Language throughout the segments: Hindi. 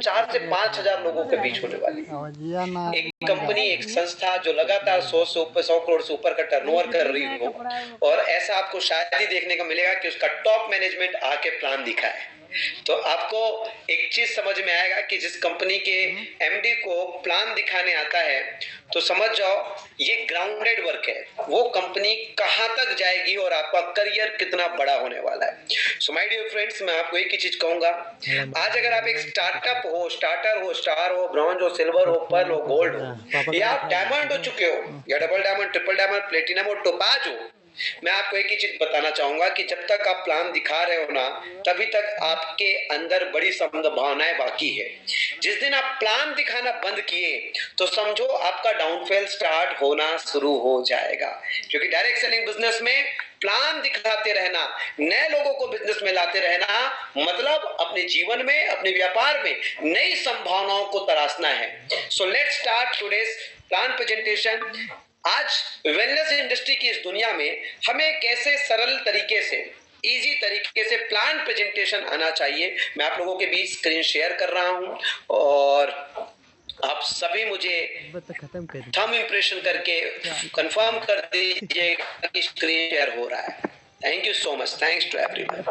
4 से 5,000 लोगों के बीच होने वाली है। एक कंपनी, एक संस्था जो लगातार 100 करोड़ से ऊपर का टर्नओवर कर रही हो, और ऐसा आपको शायद ही देखने को मिलेगा कि उसका टॉप मैनेजमेंट आके प्लान दिखाए। तो आपको एक चीज समझ में आएगा कि जिस कंपनी के एमडी को प्लान दिखाने आता है, तो समझ जाओ ये ग्राउंडेड वर्क है। वो कंपनी कहां तक जाएगी और आपका करियर कितना बड़ा होने वाला है। सो माय डियर फ्रेंड्स, मैं आपको एक ही चीज कहूंगा, आज अगर आप एक स्टार्टअप हो, स्टार्टर हो, स्टार हो, ब्रॉन्ज हो, सिल्वर हो, पर्ल हो, गोल्ड हो, या आप डायमंड हो चुके हो, या double diamond, triple diamond, platinum और टोपाज हो, मैं आपको एक ही चीज बताना चाहूंगा कि जब तक आप प्लान दिखा रहे हो ना, तभी तक आपके अंदर बड़ी संभावनाएं बाकी है। जिस दिन आप प्लान दिखाना बंद किए, तो समझो आपका डाउनफॉल स्टार्ट होना शुरू हो जाएगा। क्योंकि डायरेक्ट सेलिंग बिजनेस में प्लान दिखाते रहना, नए लोगों को बिजनेस में लाते रहना, मतलब अपने जीवन में, अपने व्यापार में नई संभावनाओं को तराशना है। So let's start today's plan presentation. आज वेलनेस इंडस्ट्री की इस दुनिया में हमें कैसे सरल तरीके से, इजी तरीके से प्लान प्रेजेंटेशन आना चाहिए, मैं आप लोगों के बीच स्क्रीन शेयर कर रहा हूं, और आप सभी मुझे थंब इंप्रेशन करके कंफर्म कर दीजिए कि स्क्रीन शेयर हो रहा है। Thank you so much, thanks to everyone.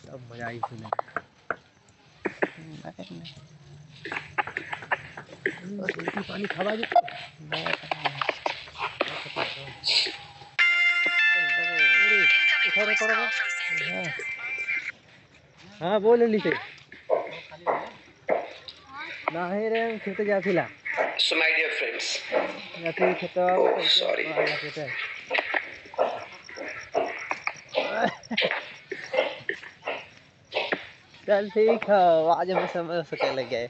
सब मजा आई सुने। पानी खवा हाँ बोल लीजिए ना है रे खेते जा फिला। सो माय डियर फ्रेंड्स, या फिर खेता सॉरी, चल ठीक है, आज मैं समझ सके लगे।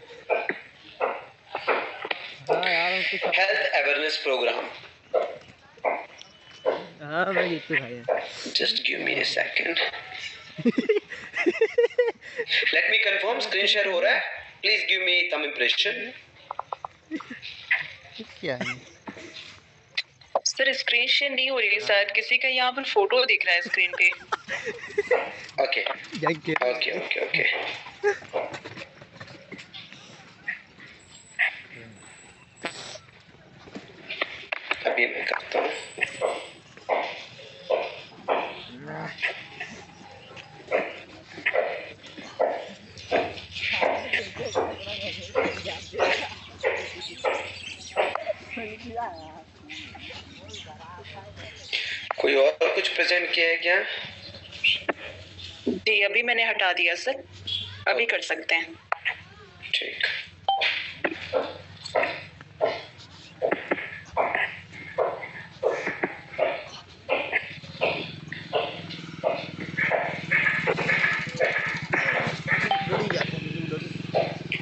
हाँ यार कुछ हेल्थ अवेयरनेस प्रोग्राम। हाँ मैं जीतू भाई। Just give me a second. Let me confirm, screen share हो रहा है। Please give me thumb impression. क्या है सर? स्क्रीन शेयर नहीं हो रही है शायद, किसी का यहाँ पर फोटो दिख रहा है स्क्रीन पे। Okay okay okay okay. अभी मैं करता हूँ। कोई और कुछ प्रेजेंट किया है क्या? जी अभी मैंने हटा दिया सर, अभी कर सकते हैं। ठीक।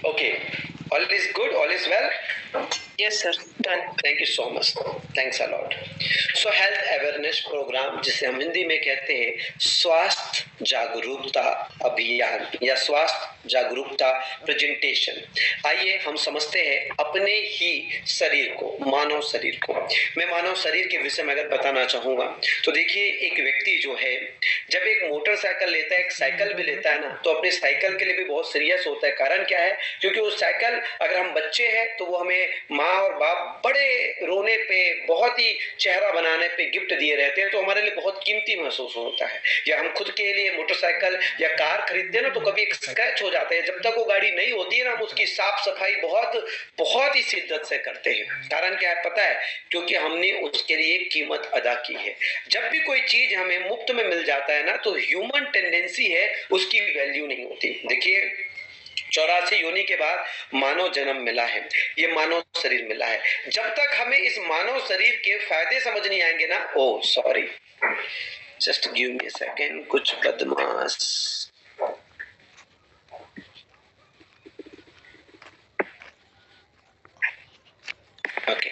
Okay, all is good, all is well. Yes sir, done. Thank you so much, thanks a lot. So health awareness program, जिसे हम हिंदी में कहते हैं स्वास्थ्य जागरूकता अभियान या स्वास्थ्य जागरूकता प्रेजेंटेशन। आइए हम समझते हैं अपने ही शरीर को, मानव शरीर को। मैं मानव शरीर के विषय में अगर बताना चाहूंगा, तो देखिए एक व्यक्ति जो है जब एक मोटरसाइकिल लेता है, एक साइकिल भी लेता है ना, तो अपने साइकिल के लिए भी बहुत सीरियस होता है। कारण क्या है? क्योंकि वो साइकिल, अगर हम बच्चे हैं तो वो हमें माँ और बाप बड़े रोने पे, बहुत ही चेहरा बनाने पे गिफ्ट दिए रहते हैं, तो हमारे लिए बहुत कीमती महसूस होता है। या हम खुद के लिए मोटरसाइकिल या कार खरीदते हैं ना, तो कभी एक स्क्रैच हो जाता है, जब तक वो गाड़ी नहीं होती है ना, हम उसकी साफ सफाई बहुत ही शिद्दत से करते हैं। कारण क्या है पता है? क्योंकि हमने उसके लिए कीमत अदा की है। जब भी कोई चीज हमें मुफ्त में मिल जाता है ना, तो ह्यूमन टेंडेंसी है उसकी वैल्यू नहीं होती। देखिए 84 योनि के बाद मानव जन्म मिला है, ये मानव शरीर मिला है। जब तक हमें इस मानव शरीर के फायदे समझ नहीं आएंगे ना, oh sorry, just give me a second, कुछ बदमाश। ओके,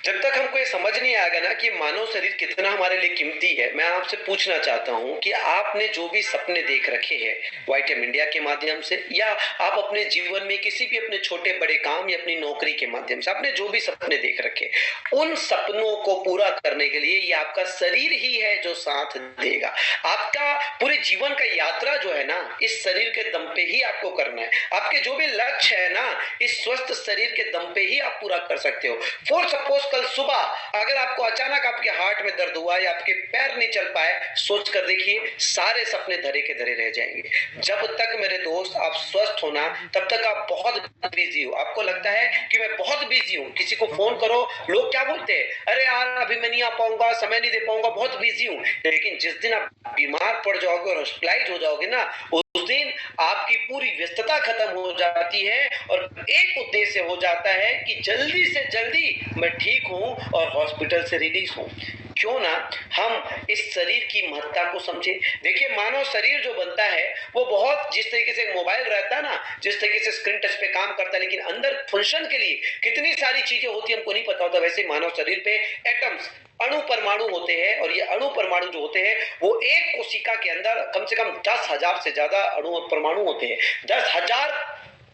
जब तक हमको ये समझ नहीं आएगा ना कि मानव शरीर कितना हमारे लिए कीमती है, मैं आपसे पूछना चाहता हूं कि आपने जो भी सपने देख रखे हैं वाईटीएम इंडिया के माध्यम से, या आप अपने जीवन में किसी भी अपने छोटे बड़े काम या अपनी नौकरी के माध्यम से आपने जो भी सपने देख रखे, उन सपनों को पूरा करने के लिए ये आपका शरीर ही है जो साथ देगा। आपका पूरे जीवन का यात्रा जो है ना, इस शरीर के दम पे ही आपको करना है। आपके जो भी लक्ष्य है ना, इस स्वस्थ शरीर के दम पे ही आप पूरा कर सकते हो। फॉर सपोज कल सुबह अगर आपको अचानक आपके हार्ट में दर्द हुआ या आपके पैर नहीं चल पाए, सोच कर देखिए, सारे सपने धरे के धरे रह जाएंगे। जब तक मेरे दोस्त आप स्वस्थ हो ना, तब तक आप बहुत बिजी हो। आपको लगता है कि मैं बहुत बिजी हूँ, किसी को फोन करो, लोग क्या बोलते हैं, अरे यार अभी मैं नहीं आ पाऊंगा, समय नहीं दे पाऊंगा, बहुत बिजी हूँ। लेकिन जिस दिन आप बीमार पड़ जाओगे और हॉस्पिटलाइज हो जाओगे ना, उस दिन आपकी पूरी व्यस्तता खत्म हो जाती है और एक उद्देश्य हो जाता है कि जल्दी से जल्दी मैं ठीक हूं और हॉस्पिटल से रिलीज हूं। क्यों ना हम इस शरीर की महत्ता को समझे। देखिए, मानव शरीर जो बनता है वो बहुत, जिस तरीके से मोबाइल रहता है ना, जिस तरीके से स्क्रीन टच पे काम करता है, लेकिन अंदर फंक्शन के लिए कितनी सारी चीजें होती है हमको नहीं पता होता। वैसे मानव शरीर पे एटम्स, अणु परमाणु होते हैं, और ये अणु परमाणु जो होते हैं वो एक कोशिका के अंदर कम से कम 10,000 से ज्यादा अणु और परमाणु होते हैं। 10,000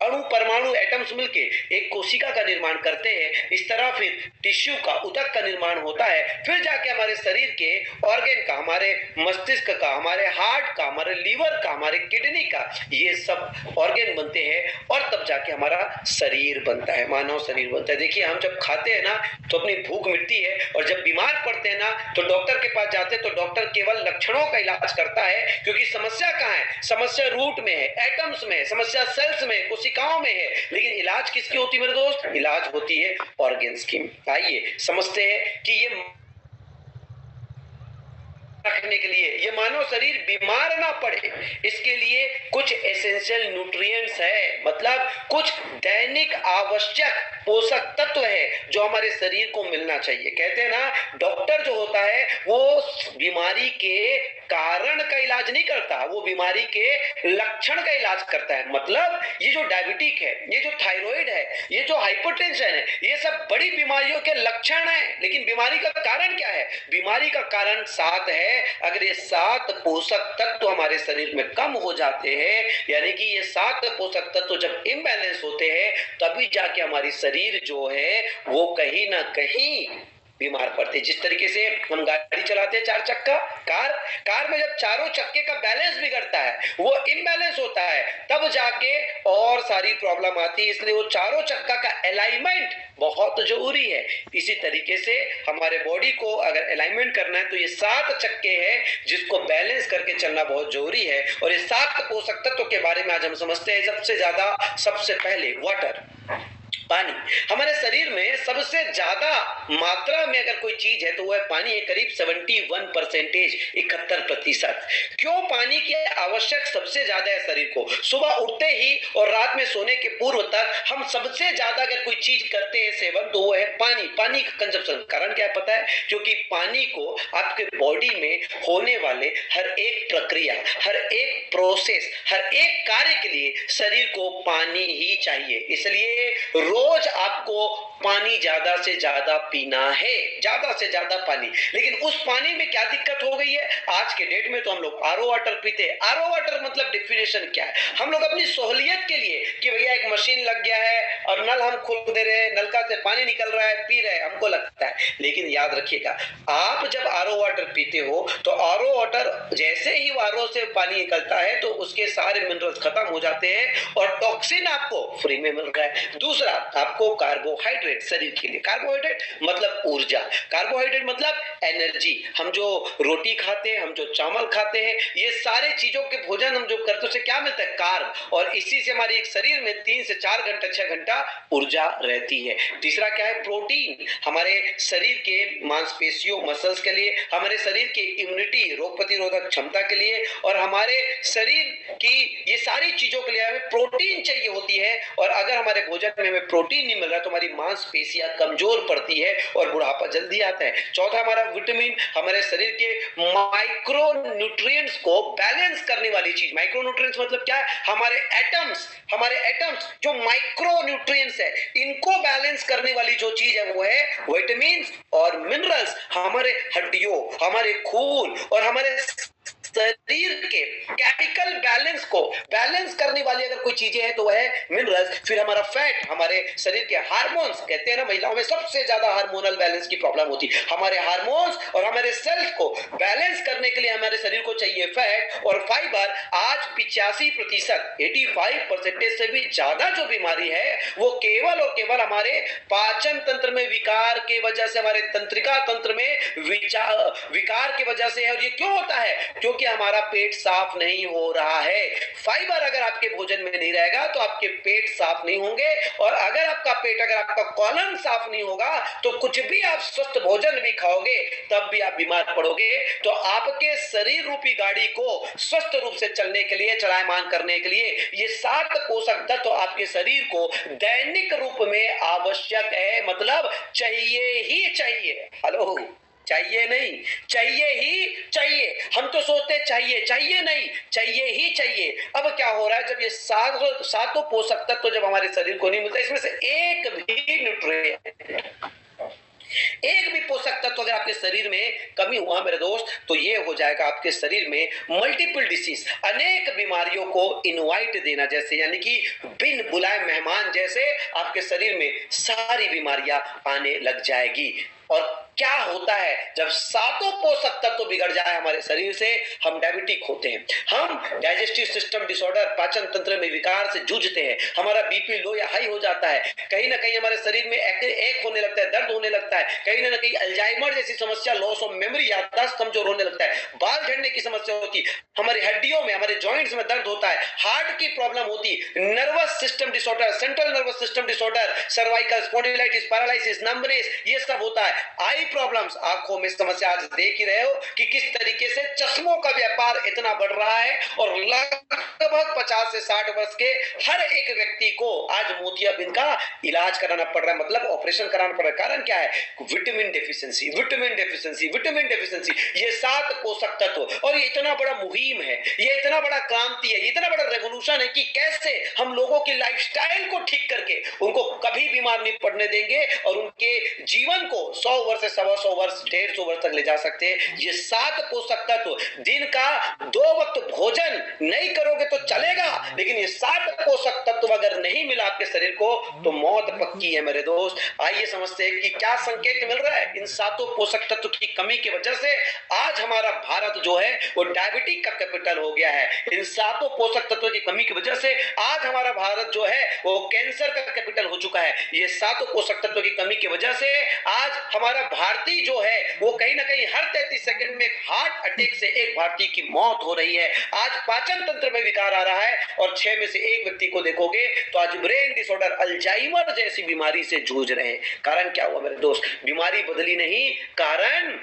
अणु परमाणु एटम्स मिलके एक कोशिका का निर्माण करते हैं। इस तरह फिर टिश्यू का, उतक का निर्माण होता है, फिर जाके हमारे शरीर के ऑर्गन का, हमारे मस्तिष्क का, हमारे हार्ट का, हमारे लीवर का, हमारे किडनी का, ये सब ऑर्गन बनते हैं और तब जाके हमारा शरीर बनता है, मानव शरीर बनता है। देखिए, हम जब खाते हैं ना तो अपनी भूख मिटती है, और जब बीमार पड़ते हैं ना तो डॉक्टर के पास जाते हैं तो डॉक्टर केवल लक्षणों का इलाज करता है, क्योंकि समस्या कहाँ है? समस्या रूट में है, एटम्स में है, समस्या सेल्स में, कोशिकाओं में है। लेकिन इलाज किसकी होती है मेरे दोस्त? इलाज होती है ऑर्गन्स की। आइए समझते हैं कि ये रखने के लिए, ये मानव शरीर बीमार ना पड़े, इसके लिए कुछ एसेंशियल न्यूट्रिएंट्स है, मतलब कुछ दैनिक आवश्यक पोषक तत्व है जो हमारे शरीर को मिलना चाहिए। कहते हैं ना, डॉक्टर जो होता है वो बीमारी के कारण का इलाज नहीं करता, वो बीमारी के लक्षण का इलाज करता है। मतलब ये जो डायबिटिक है, ये जो थायराइड है, ये जो हाइपरटेंशन है, ये सब बड़ी बीमारियों के लक्षण है। लेकिन बीमारी का कारण क्या है? बीमारी का कारण 7 है। अगर ये 7 पोषक तत्व हमारे शरीर में कम हो जाते हैं, यानी कि ये 7 पोषक तत्व जब इम्बैलेंस होते हैं, तभी जाके हमारी शरीर जो है वो कहीं ना कहीं बीमार पड़ते। जिस तरीके से हम गाड़ी चलाते हैं, 4 चक्का कार में जब चारों चक्के का बैलेंस बिगड़ता है, वो इम्बैलेंस होता है, तब जाके और सारी प्रॉब्लम आती है। इसलिए वो चारों चक्का का अलाइनमेंट बहुत जरूरी है। इसी तरीके से हमारे बॉडी को अगर अलाइनमेंट करना है तो ये 7 चक्के हैं जिसको बैलेंस करके चलना बहुत जरूरी है। और ये 7 पोषक तत्व के बारे में आज हम समझते हैं। सबसे पहले वाटर, पानी। हमारे शरीर में सबसे ज्यादा मात्रा में अगर कोई चीज है तो वो है पानी है, करीब 71%, 71%। क्यों पानी की आवश्यक सबसे ज्यादा है शरीर को? सुबह उठते ही और रात में सोने के पूर्व तक हम सबसे ज्यादा अगर कोई चीज करते हैं सेवन, तो वो है पानी। पानी का कंजप्शन, कारण क्या है पता है? क्योंकि पानी को आपके बॉडी में होने वाले हर एक प्रक्रिया, हर एक प्रोसेस, हर एक कार्य के लिए शरीर को पानी ही चाहिए। इसलिए रोज आपको पानी ज्यादा से ज्यादा पीना है, ज्यादा से ज्यादा पानी। लेकिन उस पानी में क्या दिक्कत हो गई है? आज के डेट में तो हम लोग आरओ वाटर पीते हैं। आरओ वाटर मतलब डेफिनेशन क्या है? हम लोग अपनी सहूलियत के लिए कि भैया एक मशीन लग गया है और नल हम खोल दे रहे हैं, नलका से पानी निकल रहा है, पी रहे हैं, हमको लगता है। लेकिन याद रखिएगा, आप जब आरओ वाटर पीते हो तो आरओ वाटर जैसे ही आरओ से पानी निकलता है तो उसके सारे मिनरल्स खत्म हो जाते हैं और टॉक्सिन आपको फ्री में मिल रहा है। दूसरा, आपको कार्बोहाइड्रेट शरीर के लिए, कार्बोहाइड्रेट मतलब ऊर्जा, कार्बोहाइड्रेट मतलब एनर्जी। हम जो रोटी खाते हैं, हम जो चावल खाते हैं, ये सारे चीजों के भोजन हम जो करते हैं उससे क्या मिलता है? कार्ब। और इसी से हमारे एक शरीर में 3 से 4 घंटा 6 घंटा ऊर्जा रहती है। तीसरा क्या है? प्रोटीन। हमारे शरीर के मांसपेशियों, मसल्स के लिए, हमारे शरीर के इम्यूनिटी, रोग प्रतिरोधक क्षमता के लिए, और हमारे शरीर की ये सारी चीजों के लिए हमें प्रोटीन चाहिए होती है। और अगर हमारे भोजन में हमें प्रोटीन नहीं मिल रहा तो हमारी मांसपेशियां कमजोर पड़ती है और बुढ़ापा जल्दी आता है। चौथा हमारा विटामिन हमारे शरीर के माइक्रो न्यूट्रिएंट्स को बैलेंस करने वाली चीज। माइक्रो न्यूट्रिएंट्स मतलब क्या है? हमारे एटम्स जो माइक्रो न्यूट्रिएंट्स है, इनको बैलेंस करने वाली जो चीज है वो है विटामिन और मिनरल्स। हमारे हड्डियों, हमारे खून और हमारे शरीर के केमिकल बैलेंस को बैलेंस करने वाली अगर कोई चीजें हैं तो वह है मिनरल्स। फिर हमारा फैट, हमारे शरीर के हार्मोन्स, कहते हैं ना महिलाओं में सबसे ज्यादा हार्मोनल बैलेंस की प्रॉब्लम होती है। हमारे हार्मोन्स और हमारे सेल्स को बैलेंस करने के लिए हमारे शरीर को चाहिए फैट और फाइबर। आज 85% 85% से भी ज्यादा जो बीमारी है वो केवल और केवल हमारे पाचन तंत्र में विकार के वजह से, हमारे तंत्रिका तंत्र में विकार की वजह से है। और ये क्यों होता है? क्योंकि हमारा पेट साफ नहीं हो रहा है। फाइबर अगर आपके भोजन में नहीं रहेगा तो आपके पेट साफ नहीं होंगे, और अगर आपका कॉलन साफ नहीं होगा तो कुछ भी आप स्वस्थ भोजन भी खाओगे तब भी आप बीमार पड़ोगे। तो आपके शरीर रूपी गाड़ी को स्वस्थ रूप से चलने के लिए, चलायमान करने के लिए ये 7 पोषक तत्व तो आपके शरीर को दैनिक रूप में आवश्यक है। मतलब चाहिए ही चाहिए। हेलो, चाहिए नहीं, चाहिए ही चाहिए। हम तो सोचते चाहिए नहीं, चाहिए ही चाहिए। अब क्या हो रहा है? जब ये सातों पोषक तत्व तो जब हमारे शरीर को नहीं मिलता, इसमें से एक भी न्यूट्रिएंट, एक भी पोषक तत्व अगर आपके शरीर में कमी हुआ मेरे दोस्त, तो ये हो जाएगा आपके शरीर में मल्टीपल डिसीज, अनेक बीमारियों को इनवाइट देना जैसे, यानी कि बिन बुलाए मेहमान जैसे आपके शरीर में सारी बीमारियां आने लग जाएगी। और क्या होता है जब सातों पोषक तत्व बिगड़ जाए हमारे शरीर से? हम डायबिटिक होते हैं, हम डाइजेस्टिव सिस्टम डिसऑर्डर, पाचन तंत्र में विकार से जूझते हैं, हमारा बीपी लो या हाई हो जाता है, कहीं ना कहीं हमारे शरीर में एक होने लगता है, दर्द होने लगता है, कहीं ना कहीं अल्जाइमर जैसी समस्या, लॉस ऑफ मेमोरी, याददाश्त कमजोर होने लगता है, बाल झड़ने की समस्या होती, हमारी हड्डियों में, हमारे जॉइंट्स में दर्द होता है, हार्ट की प्रॉब्लम होती, nervous system disorder, central nervous system disorder, cervical spondylitis, paralysis, numbness, ये सब होता है। आई प्रॉब्लम्स, आंखों में समस्या, आज देख ही रहे हो कि किस तरीके से चश्मों का व्यापार इतना बढ़ रहा है और लगभग 50 से 60 वर्ष के हर एक व्यक्ति को आज मोतियाबिंद का इलाज कराना पड़ रहा है, मतलब ऑपरेशन कराना पड़ रहा है। कारण क्या है? Vitamin deficiency, vitamin deficiency, vitamin deficiency. ये 7 पोषक तत्व, और ये इतना बड़ा मुहिम है, ये इतना बड़ा क्रांति है, ये इतना बड़ा रेवोल्यूशन है कि कैसे हम लोगों की लाइफस्टाइल को ठीक करके उनको कभी बीमार नहीं पड़ने देंगे और उनके जीवन को 100 वर्ष से 125 वर्ष, 150 वर्ष तक ले जा सकते हैं। ये 7 पोषक तत्व, दिन का 2 वक्त भोजन नहीं करोगे तो चलेगा, लेकिन ये 7 पोषक तत्व अगर नहीं मिला आपके शरीर को तो मौत पक्की है मेरे दोस्त। आइए समझते हैं कि क्या संकेत मिल रहा है इन 7 पोषक तत्व की कमी की वजह से। आज हमारा भारत जो है वो डायबिटिक का कैपिटल हो गया है। इन 7 पोषक तत्वों की कमी की वजह से आज हमारा भारत जो है वो कैंसर का कैपिटल हो चुका है। ये 7 पोषक तत्वों की कमी की वजह से आज हमारा भारतीय जो है वो कहीं ना कहीं हर 33 सेकंड में हार्ट अटैक से एक भारतीय की मौत हो रही है। आज पाचन तंत्र में विकार आ रहा है और 6 में से 1 व्यक्ति को देखोगे तो आज ब्रेन डिसऑर्डर, अल्जाइमर जैसी बीमारी से जूझ रहे हैं। कारण क्या हुआ मेरे दोस्त? बीमारी बदली नहीं, कारण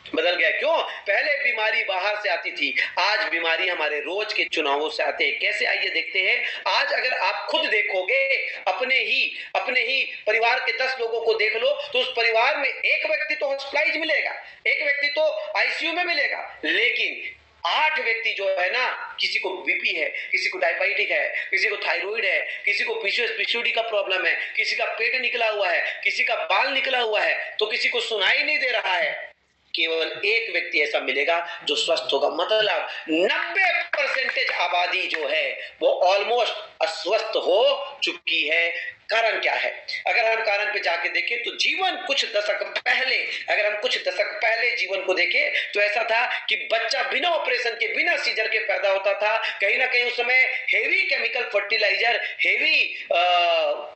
बदल गया। क्यों? पहले बीमारी बाहर से आती थी, आज बीमारी हमारे रोज के चुनावों से आते हैं। कैसे? आइए देखते हैं। आज अगर आप खुद देखोगे, अपने ही परिवार के 10 लोगों को देख लो तो उस परिवार में एक व्यक्ति तो हॉस्पिटलाइज मिलेगा, एक व्यक्ति तो आईसीयू में मिलेगा, लेकिन 8 व्यक्ति जो है ना, किसी को बीपी है, किसी को डायबिटिक है, किसी को थायराइड है, किसी को पीसीओडी का प्रॉब्लम है, किसी का पेट निकला हुआ है, किसी का बाल निकला हुआ है, तो किसी को सुनाई नहीं दे रहा है। केवल एक व्यक्ति ऐसा मिलेगा जो स्वस्थ होगा। मतलब 90% आबादी जो है वो ऑलमोस्ट अस्वस्थ हो चुकी है। कारण क्या है? अगर हम कारण पे जाके देखें तो जीवन कुछ दशक पहले जीवन को देखें तो ऐसा था कि बच्चा बिना ऑपरेशन के, बिना सीजर के पैदा होता था। कहीं ना कहीं उस समय heavy chemical fertiliser, heavy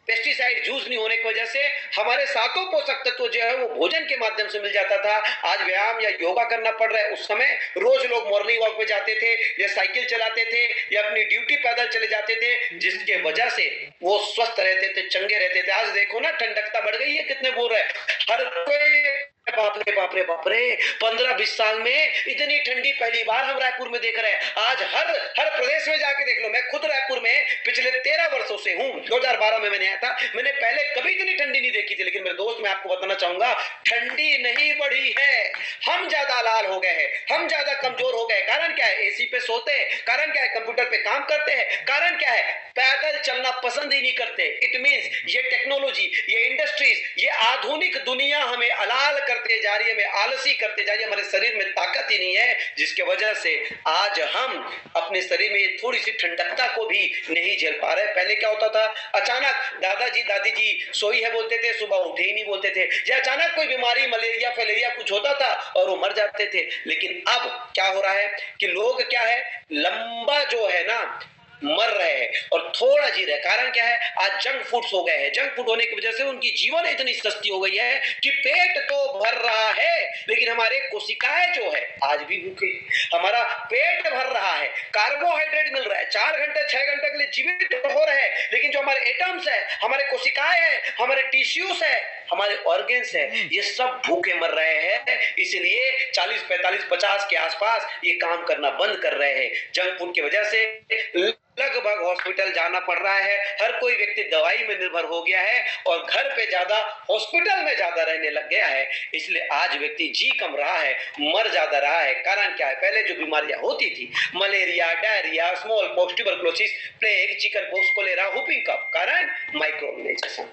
pesticide use नहीं होने की वजह से हमारे 7 पोषक तत्व जो है वो भोजन के माध्यम से मिल जाता था। आज व्यायाम या योगा करना पड़ रहा है, उस समय रोज लोग मॉर्निंग वॉक पे जाते थे या साइकिल चलाते थे या अपनी ड्यूटी पैदल चले जाते थे, जिसके वजह से वो स्वस्थ रहते थे, चंगे रहते थे। आज देखो ना, ठंडकता बढ़ गई है, कितने बोल रहे हैं, हर कोई बाप रे बाप रे बाप रे, 15-20 साल में इतनी ठंडी पहली बार हम रायपुर में देख रहे हैं। आज हर प्रदेश में जाके देख लो। मैं खुद रायपुर में पिछले 13 वर्षों से हूँ। 2012 में मैंने आया था। मैंने पहले कभी इतनी ठंडी नहीं देखी थी। लेकिन मेरे दोस्त, मैं आपको बताना चाहूंगा, ठंडी नहीं बढ़ी है, हम ज्यादा लाल हो गए हैं, हम ज्यादा कमजोर हो गए। कारण क्या है? एसी पे सोते हैं। कारण क्या है? कंप्यूटर पे काम करते हैं। कारण क्या है? पैदल चलना पसंद ही नहीं करते। इट मींस ये टेक्नोलॉजी, ये इंडस्ट्रीज, ये आधुनिक दुनिया हमें अलाल करते जा रही है, हमें आलसी करते जा रही है। हमारे शरीर में ताकत ही नहीं है, जिसके वजह से आज हम अपने शरीर में थोड़ी सी ठंडकता को भी नहीं झेल पा रहे। पहले क्या होता था? अचानक दादाजी दादी जी सोई है बोलते थे, सुबह उठे ही नहीं बोलते थे। या अचानक कोई बीमारी, मलेरिया फैलेरिया कुछ होता था और वो मर जाते थे। लेकिन अब क्या हो रहा है कि लोग क्या है, लंबा जो है ना मर रहे हैं और थोड़ा जी रहे। कारण क्या है? आज जंक फूड्स हो गए हैं। जंक फूड होने की वजह से उनकी जीवन इतनी सस्ती हो गई है कि पेट तो भर रहा है, लेकिन हमारे कोशिकाएं जो है आज भी भूखे। हमारा पेट भर रहा है, कार्बोहाइड्रेट मिल रहा है, 4 घंटे 6 घंटे के लिए जीवित हो रहे हैं। लेकिन जो हमारे एटम्स है, हमारे कोशिकाएं है, हमारे टिश्यूज है, हमारे ऑर्गन्स है, ये सब भूखे मर रहे हैं। इसलिए 40, 45, 50 के आसपास ये काम करना बंद कर रहे हैं। जंक फूड की वजह से लगभग हॉस्पिटल जाना पड़ रहा है। हर कोई व्यक्ति दवाई में निर्भर हो गया है और घर पे ज्यादा, हॉस्पिटल में ज्यादा रहने लग गया है। इसलिए आज व्यक्ति जी कम रहा है, मर ज्यादा रहा है। कारण क्या है? पहले जो बीमारियां होती थी, malaria, diarrhoea, small pox, tuberculosis, plague, chicken pox, cholera, whooping cough, कारण माइक्रो ऑर्गेनिज्म,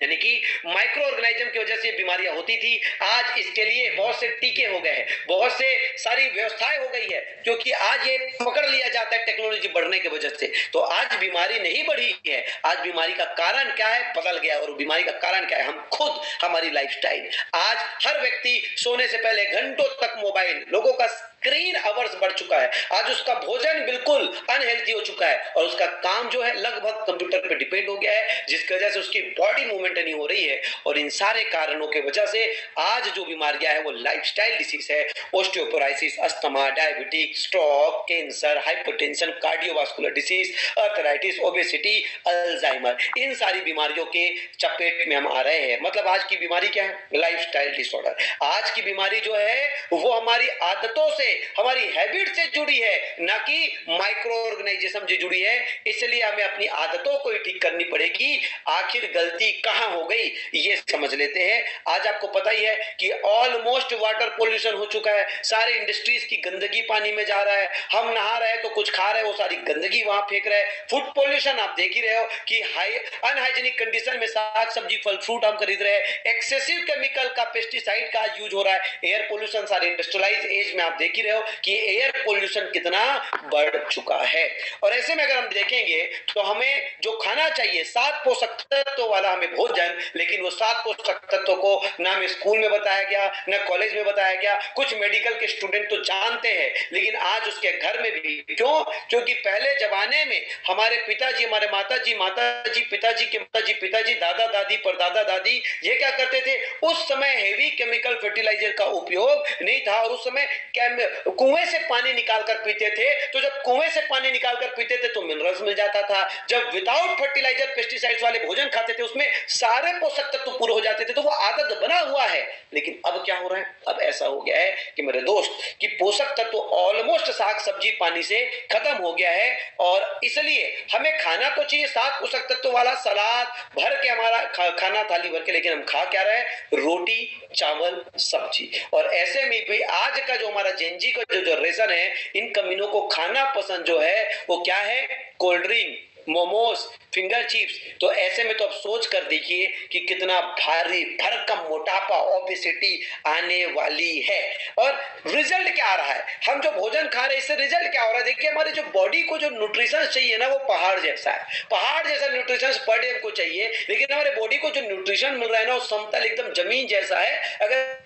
यानी कि माइक्रो ऑर्गेनिज्म की वजह से बीमारियां होती थी। आज इसके लिए बहुत से टीके हो गए हैं, बहुत से सारी व्यवस्थाएं हो गई है, क्योंकि आज ये पकड़ लिया जाता है टेक्नोलॉजी बढ़ने की वजह से। तो आज बीमारी नहीं बढ़ी है, आज बीमारी का कारण क्या है? बदल गया। और बीमारी का कारण क्या है? हम खुद, हमारी लाइफस्टाइल। आज हर व्यक्ति सोने से पहले घंटों तक मोबाइल, लोगों का स्क्रीन आवर्स बढ़ चुका है। आज उसका भोजन बिल्कुल अनहेल्थी हो चुका है और उसका काम जो है लगभग कंप्यूटर पे डिपेंड हो गया है, जिसकी वजह से उसकी बॉडी मूवमेंट नहीं हो रही है। और इन सारे कारणों की वजह से आज जो बीमारियां हैं वो लाइफस्टाइल डिसीज है। Osteoporosis, asthma, diabetes, stroke, cancer, hypertension, cardiovascular disease, arthritis, obesity, Alzheimer, इन सारी बीमारियों के चपेट में हम आ रहे हैं। मतलब आज की बीमारी क्या है? Lifestyle disorder. आज की बीमारी जो है वो हमारी आदतों से, हमारी हैबिट से जुड़ी है, ना कि माइक्रो ऑर्गेनाइजेशन से जुड़ी है। इसलिए हमें अपनी आदतों को ही ठीक करनी पड़ेगी। आखिर गलती कहां हो गई ये समझ लेते हैं। आज आपको पता ही है कि ऑलमोस्ट वाटर पोल्यूशन हो चुका है। सारे इंडस्ट्रीज की गंदगी पानी में जा रहा है। हम नहा रहे हैं तो कुछ खा रहे हैं, वो सारी गंदगी वहां फेंक रहे हैं। फूड पोल्यूशन आप देख ही रहे हो कि अनहाइजीनिक कंडीशन में साग सब्जी फल फ्रूट हम खरीद रहे हैं। एक्सेसिव केमिकल का, पेस्टिसाइड का यूज हो रहा है। एयर पोल्यूशन, सारे इंडस्ट्रियलाइज एज में आप देख ही रहे हो कि एयर पोल्यूशन कितना बढ़ चुका है। और ऐसे में अगर हम देखेंगे तो हमें जो खाना चाहिए 7 पोषक तत्व वाला हमें भोजन, लेकिन वो 7 पोषक तत्वों को ना हमें स्कूल में बताया गया, ना कॉलेज में बताया गया। कुछ मेडिकल के स्टूडेंट तो जानते हैं, लेकिन आज उसके घर में भी क्यों? क्योंकि पहले जमाने में हमारे पिताजी, हमारे माताजी, पिताजी के माताजी, पिताजी, दादा दादी, परदादा दादी, ये क्या करते थे? उस समय हेवी केमिकल फर्टिलाइजर का उपयोग नहीं था और उस समय कुएं से पानी निकालकर पीते थे। तो जब कुएं से पानी निकालकर पीते थे तो मिनरल्स मिल जाता था। जब विदाउट फर्टिलाइजर पेस्टिसाइड्स वाले भोजन खाते थे उसमें सारे पोषक तत्व पूरे हो जाते थे। तो वो आदत बना हुआ है। लेकिन अब क्या हो रहा है? अब ऐसा हो गया है कि मेरे दोस्त कि पोषक तत्व ऑलमोस्ट साग सब्जी पानी से खत्म हो गया है। और इसलिए हमें खाना तो चाहिए 7 पोषक तत्व वाला, सलाद भर के हमारा खाना थाली भर के, लेकिन हम खा क्या रहे? रोटी, चावल, सब्जी। और ऐसे में भी आज का जो हमारा जेनजी का जो जनरेशन है, इन कमीनों को खाना पसंद जो है वो क्या है? Cold drink, momos, finger chips. तो ऐसे में तो आप सोच कर देखिए कि कितना भारी भरकम मोटापा, ओबेसिटी आने वाली है। और रिजल्ट क्या आ रहा है? हम जो भोजन खा रहे हैं इससे रिजल्ट क्या हो रहा है? देखिए हमारे जो बॉडी को जो न्यूट्रिशन चाहिए ना वो पहाड़ जैसा है। पहाड़ जैसा न्यूट्रिशन पर डे हमको चाहिए, लेकिन हमारे बॉडी को जो न्यूट्रिशन मिल रहा है ना वो समतल एकदम जमीन जैसा है। अगर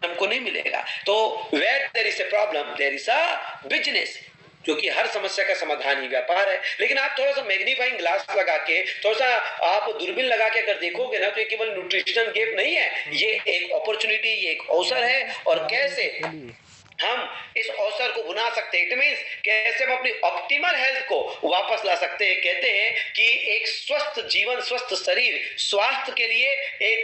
हमको नहीं मिलेगा तो where there is a problem there is a business, क्योंकि हर समस्या का समाधान ही व्यापार है। लेकिन आप थोड़ा सा मैग्नीफाइंग ग्लास लगा के, थोड़ा सा आप दूरबीन लगा के अगर देखोगे ना तो ये केवल न्यूट्रिशन गैप नहीं है, ये एक अपॉर्चुनिटी, ये एक अवसर है। और कैसे हम इस अवसर को भुना सकते हैं। इट मींस कैसे हम अपनी ऑप्टिमल हेल्थ को वापस ला सकते हैं। कहते हैं कि एक स्वस्थ जीवन, स्वस्थ शरीर, स्वास्थ्य के लिए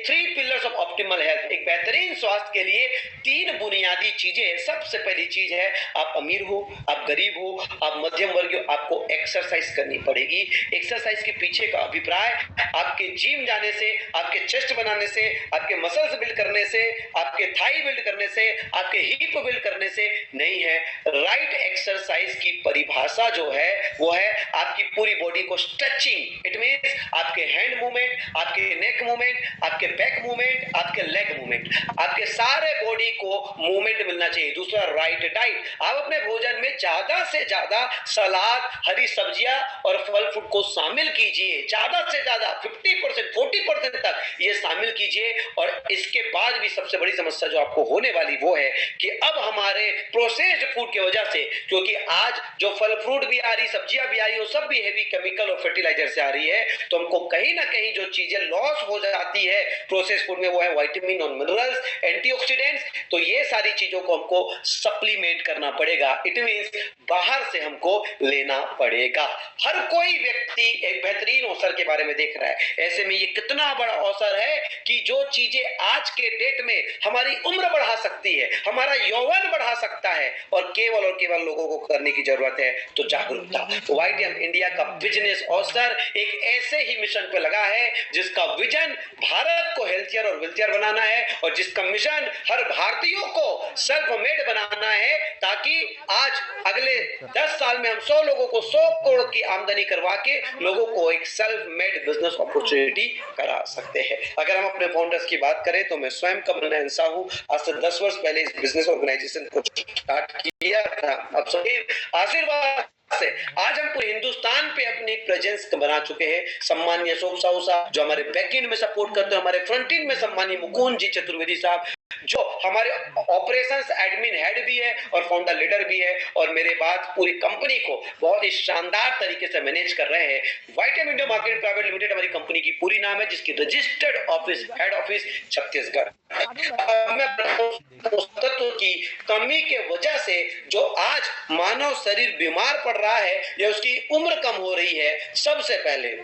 3 पिलर्स ऑफ ऑप्टिमल हेल्थ, एक बेहतरीन स्वास्थ्य के लिए 3 बुनियादी चीजें। सबसे पहली चीज है, आप अमीर हो, आप गरीब हो, आप मध्यम वर्गीय हो, आपको एक्सरसाइज करनी पड़ेगी। एक्सरसाइज के पीछे का अभिप्राय आपके जिम जाने से, आपके चेस्ट बनाने से, आपके मसल्स बिल्ड करने से, आपके थाई बिल्ड करने से, आपके हिप बिल्ड करने से नहीं है। राइट एक्सरसाइज की परिभाषा जो है वो है आपकी पूरी बॉडी को स्ट्रेचिंग। इट मींस आपके हैंड मूवमेंट, आपके नेक मूवमेंट, आपके बैक मूवमेंट, आपके लेग मूवमेंट, आपके सारे बॉडी को मूवमेंट मिलना चाहिए। दूसरा, राइट डाइट। आप अपने भोजन में ज्यादा से ज्यादा सलाद, हरी सब्जियां और फल फ्रूट को शामिल कीजिए। ज्यादा से ज्यादा 50%, 40% तक ये शामिल कीजिए। और इसके बाद भी सबसे बड़ी समस्या जो आपको होने वाली वो है कि अब हमारे प्रोसेस्ड फूड की वजह से, क्योंकि आज जो फल फ्रूट भी आ रही, सब्जियां भी आ रही, वो सब भी हेवी केमिकल और फर्टिलाइजर से आ रही है, तो हमको कहीं ना कहीं जो चीजें लॉस हो जाती है प्रोसेस्ड फूड में, वो है विटामिन और मिनरल्स, एंटीऑक्सीडेंट्स। तो ये सारी चीजों को हमको सप्लीमेंट करना पड़ेगा। इट मींस बाहर से हमको लेना पड़ेगा। हर कोई व्यक्ति एक बेहतरीन अवसर के बारे में देख रहा है। ऐसे में ये कितना बड़ा अवसर है कि जो चीजें आज के डेट में हमारी उम्र बढ़ा सकती है, हमारा यौवन बढ़ा सकता है, और केवल लोगों को करने की जरूरत है। तो जागरूकता। YTM इंडिया का बिजनेस अवसर एक ऐसे ही मिशन पे लगा है जिसका विजन भारत को हेल्थियर और वेल्थियर बनाना है, और जिसका मिशन हर भारतीयों को सेल्फ मेड बनाना है, ताकि आज अगले 10 साल में हम 100 लोगों को 100 करोड़ की आमदनी करवा के लोगों को एक सेल्फ मेड बिजनेस अपॉर्चुनिटी करा सकते हैं। अगर हम अपने फाउंडर्स की बात करें तो मैं स्वयं कमल नयन साहू आज से 10 वर्ष पहले इस बिजनेस ऑर्गेनाइजेशन को स्टार्ट किया था। अब सभी आशीर्वाद से आज हम पूरे हिंदुस्तान पे अपनी प्रेजेंस बना चुके हैं। सम्मानीय अशोक साहू साहब जो हमारे बैकएंड में सपोर्ट करते हैं, हमारे फ्रंट एंड में सम्मानीय मुकुंद जी चतुर्वेदी साहब जो हमारे ऑपरेशंस एडमिन हेड भी है और फाउंडर लीडर भी है, और मेरे बाद पूरी कंपनी को बहुत ही शानदार तरीके से मैनेज कर रहे हैं। YTM India market private limited हमारी कंपनी की पूरी नाम है, जिसकी registered office, head office Chhattisgarh. तत्व की कमी के वजह से जो आज मानव शरीर बीमार पड़ रहा है या उसकी उम्र कम हो रही है, सबसे पहले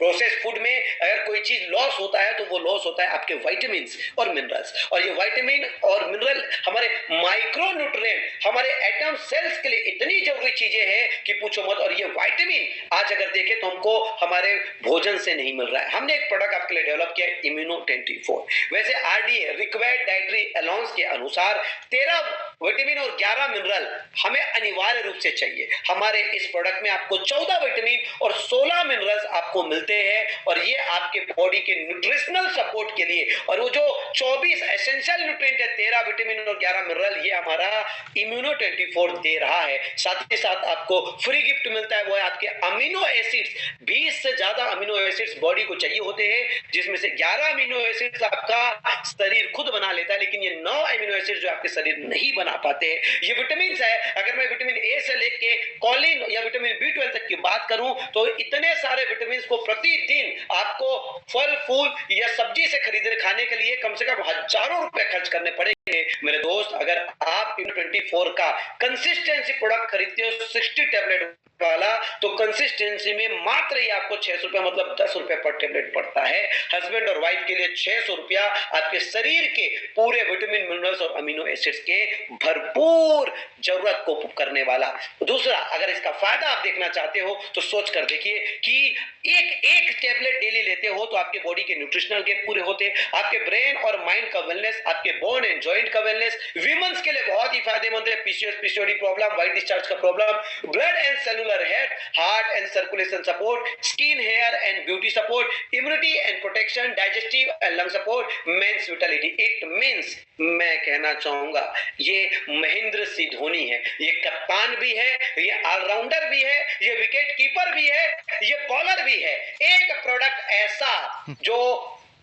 प्रोसेस्ड फूड में अगर कोई चीज लॉस होता है तो वो लॉस होता है आपके विटामिन्स और मिनरल्स। और ये विटामिन और मिनरल हमारे माइक्रो न्यूट्रिएंट, हमारे एटम सेल्स के लिए इतनी जरूरी चीजें हैं कि पूछो मत। और ये विटामिन आज अगर देखें तो हमको हमारे भोजन से नहीं मिल रहा है। हमने एक प्रोडक्ट आपके लिए डेवलप किया है, इम्यूनो 24। वैसे RDA रिक्वायर्ड डाइटरी अलाउंस के अनुसार 13 विटामिन और 11 मिनरल हमें अनिवार्य रूप से चाहिए। हमारे इस प्रोडक्ट में आपको 14 विटामिन और 16 मिनरल्स आपको मिलते हैं, और ये आपके बॉडी के न्यूट्रिशनल सपोर्ट के लिए। और वो जो 24 एसेंशियल न्यूट्रिएंट है, 13 विटामिन और 11 मिनरल, ये हमारा इम्यूनो 24 दे रहा है। साथ ही साथ आपको फ्री गिफ्ट मिलता है, वो है आपके अमीनो एसिड्स। 20 से ज्यादा अमीनो एसिड्स बॉडी को चाहिए होते हैं, जिसमें से 11 अमीनो एसिड्स आपका शरीर खुद बना लेता है, लेकिन ये 9 अमीनो एसिड्स जो आपके शरीर नहीं बना पाते हैं, ये विटामिन है। अगर मैं विटामिन ए से लेके कॉलिन या विटामिन B12 तक की बात करूं तो इतने सारे विटामिन को प्रतिदिन आपको फल फूल या सब्जी से खरीदने खाने के लिए कम से कम हजारों रुपए खर्च करने पड़ेंगे। मेरे दोस्त, अगर आप 24 का कंसिस्टेंसी प्रोडक्ट खरीदते हो 60 टैबलेट वाला, तो कंसिस्टेंसी में मात्र ही आपको 600 रुपया मतलब 10 रुपए पर टैबलेट पड़ता है। हस्बैंड और वाइफ के लिए 600 रुपया आपके शरीर के पूरे विटामिन, मिनरल्स और अमीनो एसिड्स के भरपूर जरूरत को करने वाला। दूसरा, अगर इसका फायदा आप देखना चाहते हो तो सोच कर देखिए कि एक टैबलेट डेली लेते हो तो आपके बॉडी के न्यूट्रिशनल के पूरे होते हैं, आपके ब्रेन और माइंड का वेलनेस, आपके बोन एंड जॉइंट का वेलनेस, विमेंस के लिए बहुत ही फायदेमंद है। PCOD प्रॉब्लम, व्हाइट डिस्चार्ज का problem, blood and cellular health, heart and circulation support, skin, hair and beauty support, immunity and protection, digestive and lung support, men's vitality. It means, मैं कहना चाहूंगा, ये महेंद्र सिंह धोनी है, ये कप्तान भी है, ये ऑलराउंडर भी है, ये विकेट कीपर भी है, ये बॉलर भी है। एक प्रोडक्ट ऐसा जो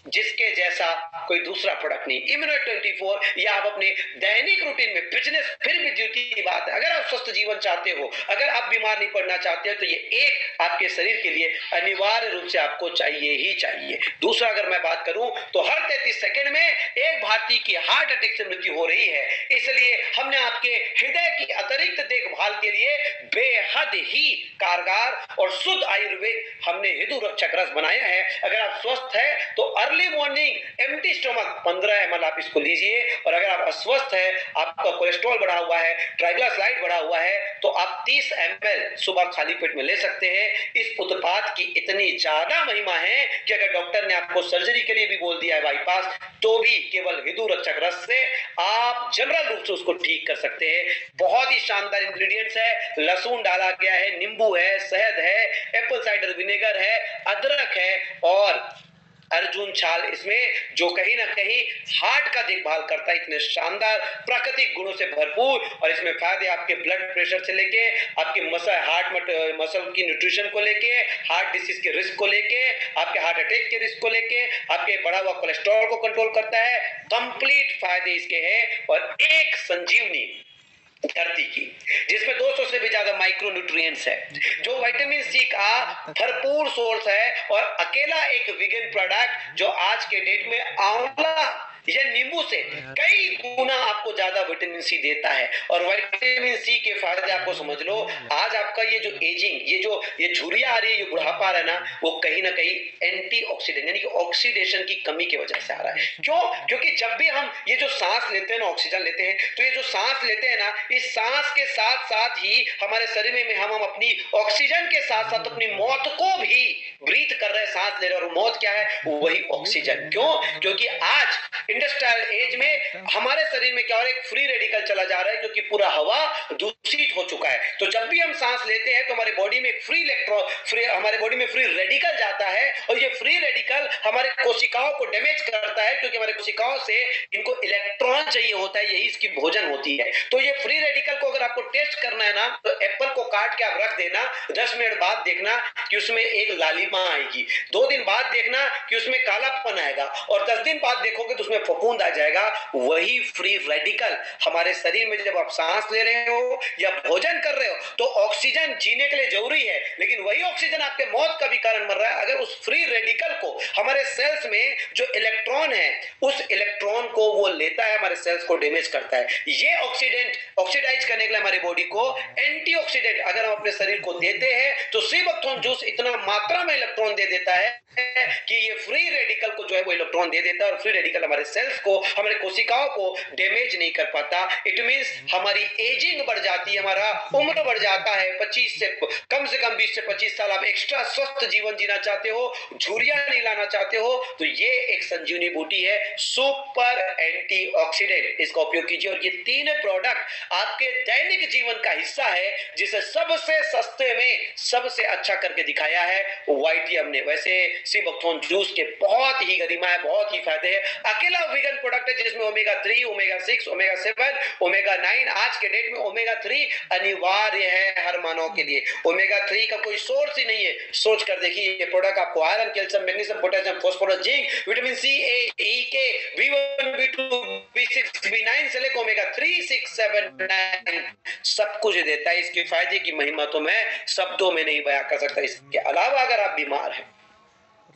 जिसके जैसा कोई दूसरा प्रोडक्ट नहीं। इम्यूनो 24 या आप अपने दैनिक रूटीन में बिजनेस, फिर भी ड्यूटी की बात है, अगर आप स्वस्थ जीवन चाहते हो, अगर आप बीमार नहीं पड़ना चाहते हो, तो ये एक आपके शरीर के लिए अनिवार्य रूप से आपको चाहिए ही चाहिए। दूसरा अगर मैं बात करूं तो हर 33 सेकंड में एक भारतीय की हार्ट अटैक से मृत्यु हो रही है, इसलिए हमने आपके हृदय की अतिरिक्त देखभाल के लिए बेहद ही कारगर और शुद्ध आयुर्वेद हमने हिदू रक्षक रस बनाया है। अगर आप स्वस्थ है तो early morning empty stomach 15 ml आप इसको लीजिए, और अगर आप अस्वस्थ है, आपका कोलेस्ट्रॉल बढ़ा हुआ है, ट्राइग्लिसराइड बढ़ा हुआ है, तो आप 30 ml सुबह खाली पेट में ले सकते हैं। इस उत्पाद की इतनी ज्यादा महिमा है कि अगर डॉक्टर ने आपको सर्जरी के लिए भी बोल दिया है बाईपास, तो भी केवल हिदू रक्षक रस से आप जनरल रूप से उसको ठीक कर सकते हैं। बहुत ही शानदार इंग्रेडिएंट्स है, लहसुन डाला गया है, नींबू है, शहद है, एप्पल साइडर विनेगर है, अदरक है और अर्जुन छाल इसमें, जो कहीं ना कहीं हार्ट का देखभाल करता है। इतने शानदार प्राकृतिक गुणों से भरपूर, और इसमें फायदे आपके ब्लड प्रेशर से लेके आपके मसल की न्यूट्रिशन को लेके, हार्ट डिसीज के रिस्क को लेके, आपके हार्ट अटैक के रिस्क को लेके, आपके बढ़ा हुआ कोलेस्ट्रॉल को कंट्रोल करता है। कंप्लीट फायदे इसके हैं, और एक संजीवनी धरती की, जिसमें 200 से भी ज्यादा माइक्रो न्यूट्रिएंट्स है, जो विटामिन सी का भरपूर सोर्स है, और अकेला एक वीगन प्रोडक्ट जो आज के डेट में आंवला या नींबू से कई गुना आपको ज्यादा विटामिन सी देता है। और विटामिन सी के फायदे आपको समझ लो, आज आपका ये जो एजिंग, ये झुर्रियां आ रही है, ये बुढ़ापा आ रहा है ना, वो कहीं ना कहीं एंटीऑक्सीडेंट यानी कि ऑक्सीडेशन की कमी की वजह से आ रहा है। क्यों? क्योंकि जब भी हम ये जो सांस लेते हैं ना, ऑक्सीजन लेते हैं, तो ये जो सांस लेते हैं ना, इस सांस के साथ साथ ही हमारे शरीर में हम अपनी ऑक्सीजन के साथ साथ अपनी मौत को भी ब्रीथ कर रहे हैं, सांस ले रहे हैं। और मौत क्या है? वही ऑक्सीजन। क्यों? क्योंकि आज इंडस्ट्रियल एज में हमारे शरीर में क्या हो रहा है? एक फ्री रेडिकल चला जा रहा है, क्योंकि पूरा हवा दूषित हो चुका है। तो जब भी हम सांस लेते हैं तो हमारे बॉडी में हमारे बॉडी में फ्री रेडिकल जाता है, और ये फ्री रेडिकल हमारे कोशिकाओं को डैमेज करता है, क्योंकि हमारे कोशिकाओं से इनको इलेक्ट्रॉन चाहिए होता है, यही इसकी भोजन होती है। तो ये फ्री रेडिकल को अगर आपको टेस्ट करना है ना, तो एप्पल को काट के आप रख देना, 10 मिनट बाद देखना कि उसमें एक लालिमा आएगी, 2 दिन बाद देखना कि उसमें कालापन आएगा, और 10 दिन बाद देखोगे तो उसमें फफूंद आ जाएगा। वही फ्री रेडिकल हमारे शरीर में जब आप सांस ले रहे हो या भोजन कर रहे हो, तो ऑक्सीजन जीने के लिए जरूरी है, लेकिन वही ऑक्सीजन आपके मौत का भी कारण बन रहा है। अगर उस फ्री रेडिकल को हमारे सेल्स में जो इलेक्ट्रॉन है, उस इलेक्ट्रॉन को वो लेता है, हमारे सेल्स को डैमेज करता है। ये ऑक्सीडाइज करने के लिए हमारी बॉडी को एंटीऑक्सीडेंट अगर हम अपने शरीर को देते हैं, तो सीबकथॉर्न जूस इतना मात्रा में इलेक्ट्रॉन दे देता है कि ये फ्री रेडिकल को जो है वो इलेक्ट्रॉन दे देता है, और फ्री रेडिकल हमारे सेल्स को, हमारे कोशिकाओं को डैमेज नहीं कर पाता। इट मींस हमारी एजिंग बढ़ जाती है, हमारा उम्र बढ़ जाता है। 25 से कम 20 से 25 साल आप एक्स्ट्रा स्वस्थ जीवन जीना चाहते हो, झुर्रियां नहीं लाना चाहते हो, तो ये एक संजीवनी बूटी है, सुपर एंटीऑक्सीडेंट। इसका उपयोग कीजिए, और ये 3 प्रोडक्ट आपके दैनिक जीवन का हिस्सा है, जिसे सबसे सस्ते में सबसे अच्छा करके दिखाया है वाईटी हमने। वैसे सीबकथॉर्न जूस के बहुत ही गरिमा है, बहुत ही फायदे हैं। अकेला वीगन प्रोडक्ट है जिसमें ओमेगा 3, ओमेगा 6, ओमेगा 7, ओमेगा 9, आज के डेट में ओमेगा 3 अनिवार्य है हर मानव के लिए। ओमेगा 3 का कोई सोर्स ही नहीं है। सोच कर देखिए, ये प्रोडक्ट आपको iron, calcium, magnesium, potassium, phosphorus, zinc, vitamin C, A, E, K, B1, B2, B6, B9 से लेकर ओमेगा 3, 6, 7, 9 सब कुछ देता है। इसके फायदे की महिमा तो मैं शब्दों में नहीं बयां कर सकता। इसके अलावा अगर आप बीमार हैं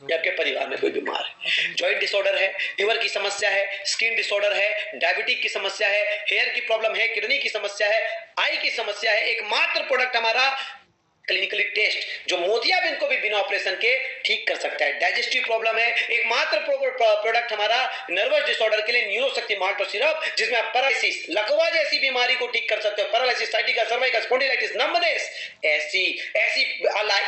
या आपके परिवार में कोई बीमार है, जॉइंट डिसऑर्डर है, लिवर की समस्या है, स्किन डिसऑर्डर है, डायबिटीज की समस्या है, हेयर की प्रॉब्लम है, किडनी की समस्या है, आई की समस्या है, एकमात्र प्रोडक्ट हमारा क्लिनिकली टेस्ट जो मोतियाबिंद को भी बिना ऑपरेशन के ठीक कर सकता है। डाइजेस्टिव प्रॉब्लम है, एकमात्र प्रोडक्ट हमारा नर्वस डिसऑर्डर के लिए न्यूरोशक्ति माल्टो सिरप, जिसमें आप पैरालिसिस, लकवा जैसी बीमारी को ठीक कर सकते हो। Paralysis, sciatica, cervical, spondylitis, numbness, ऐसी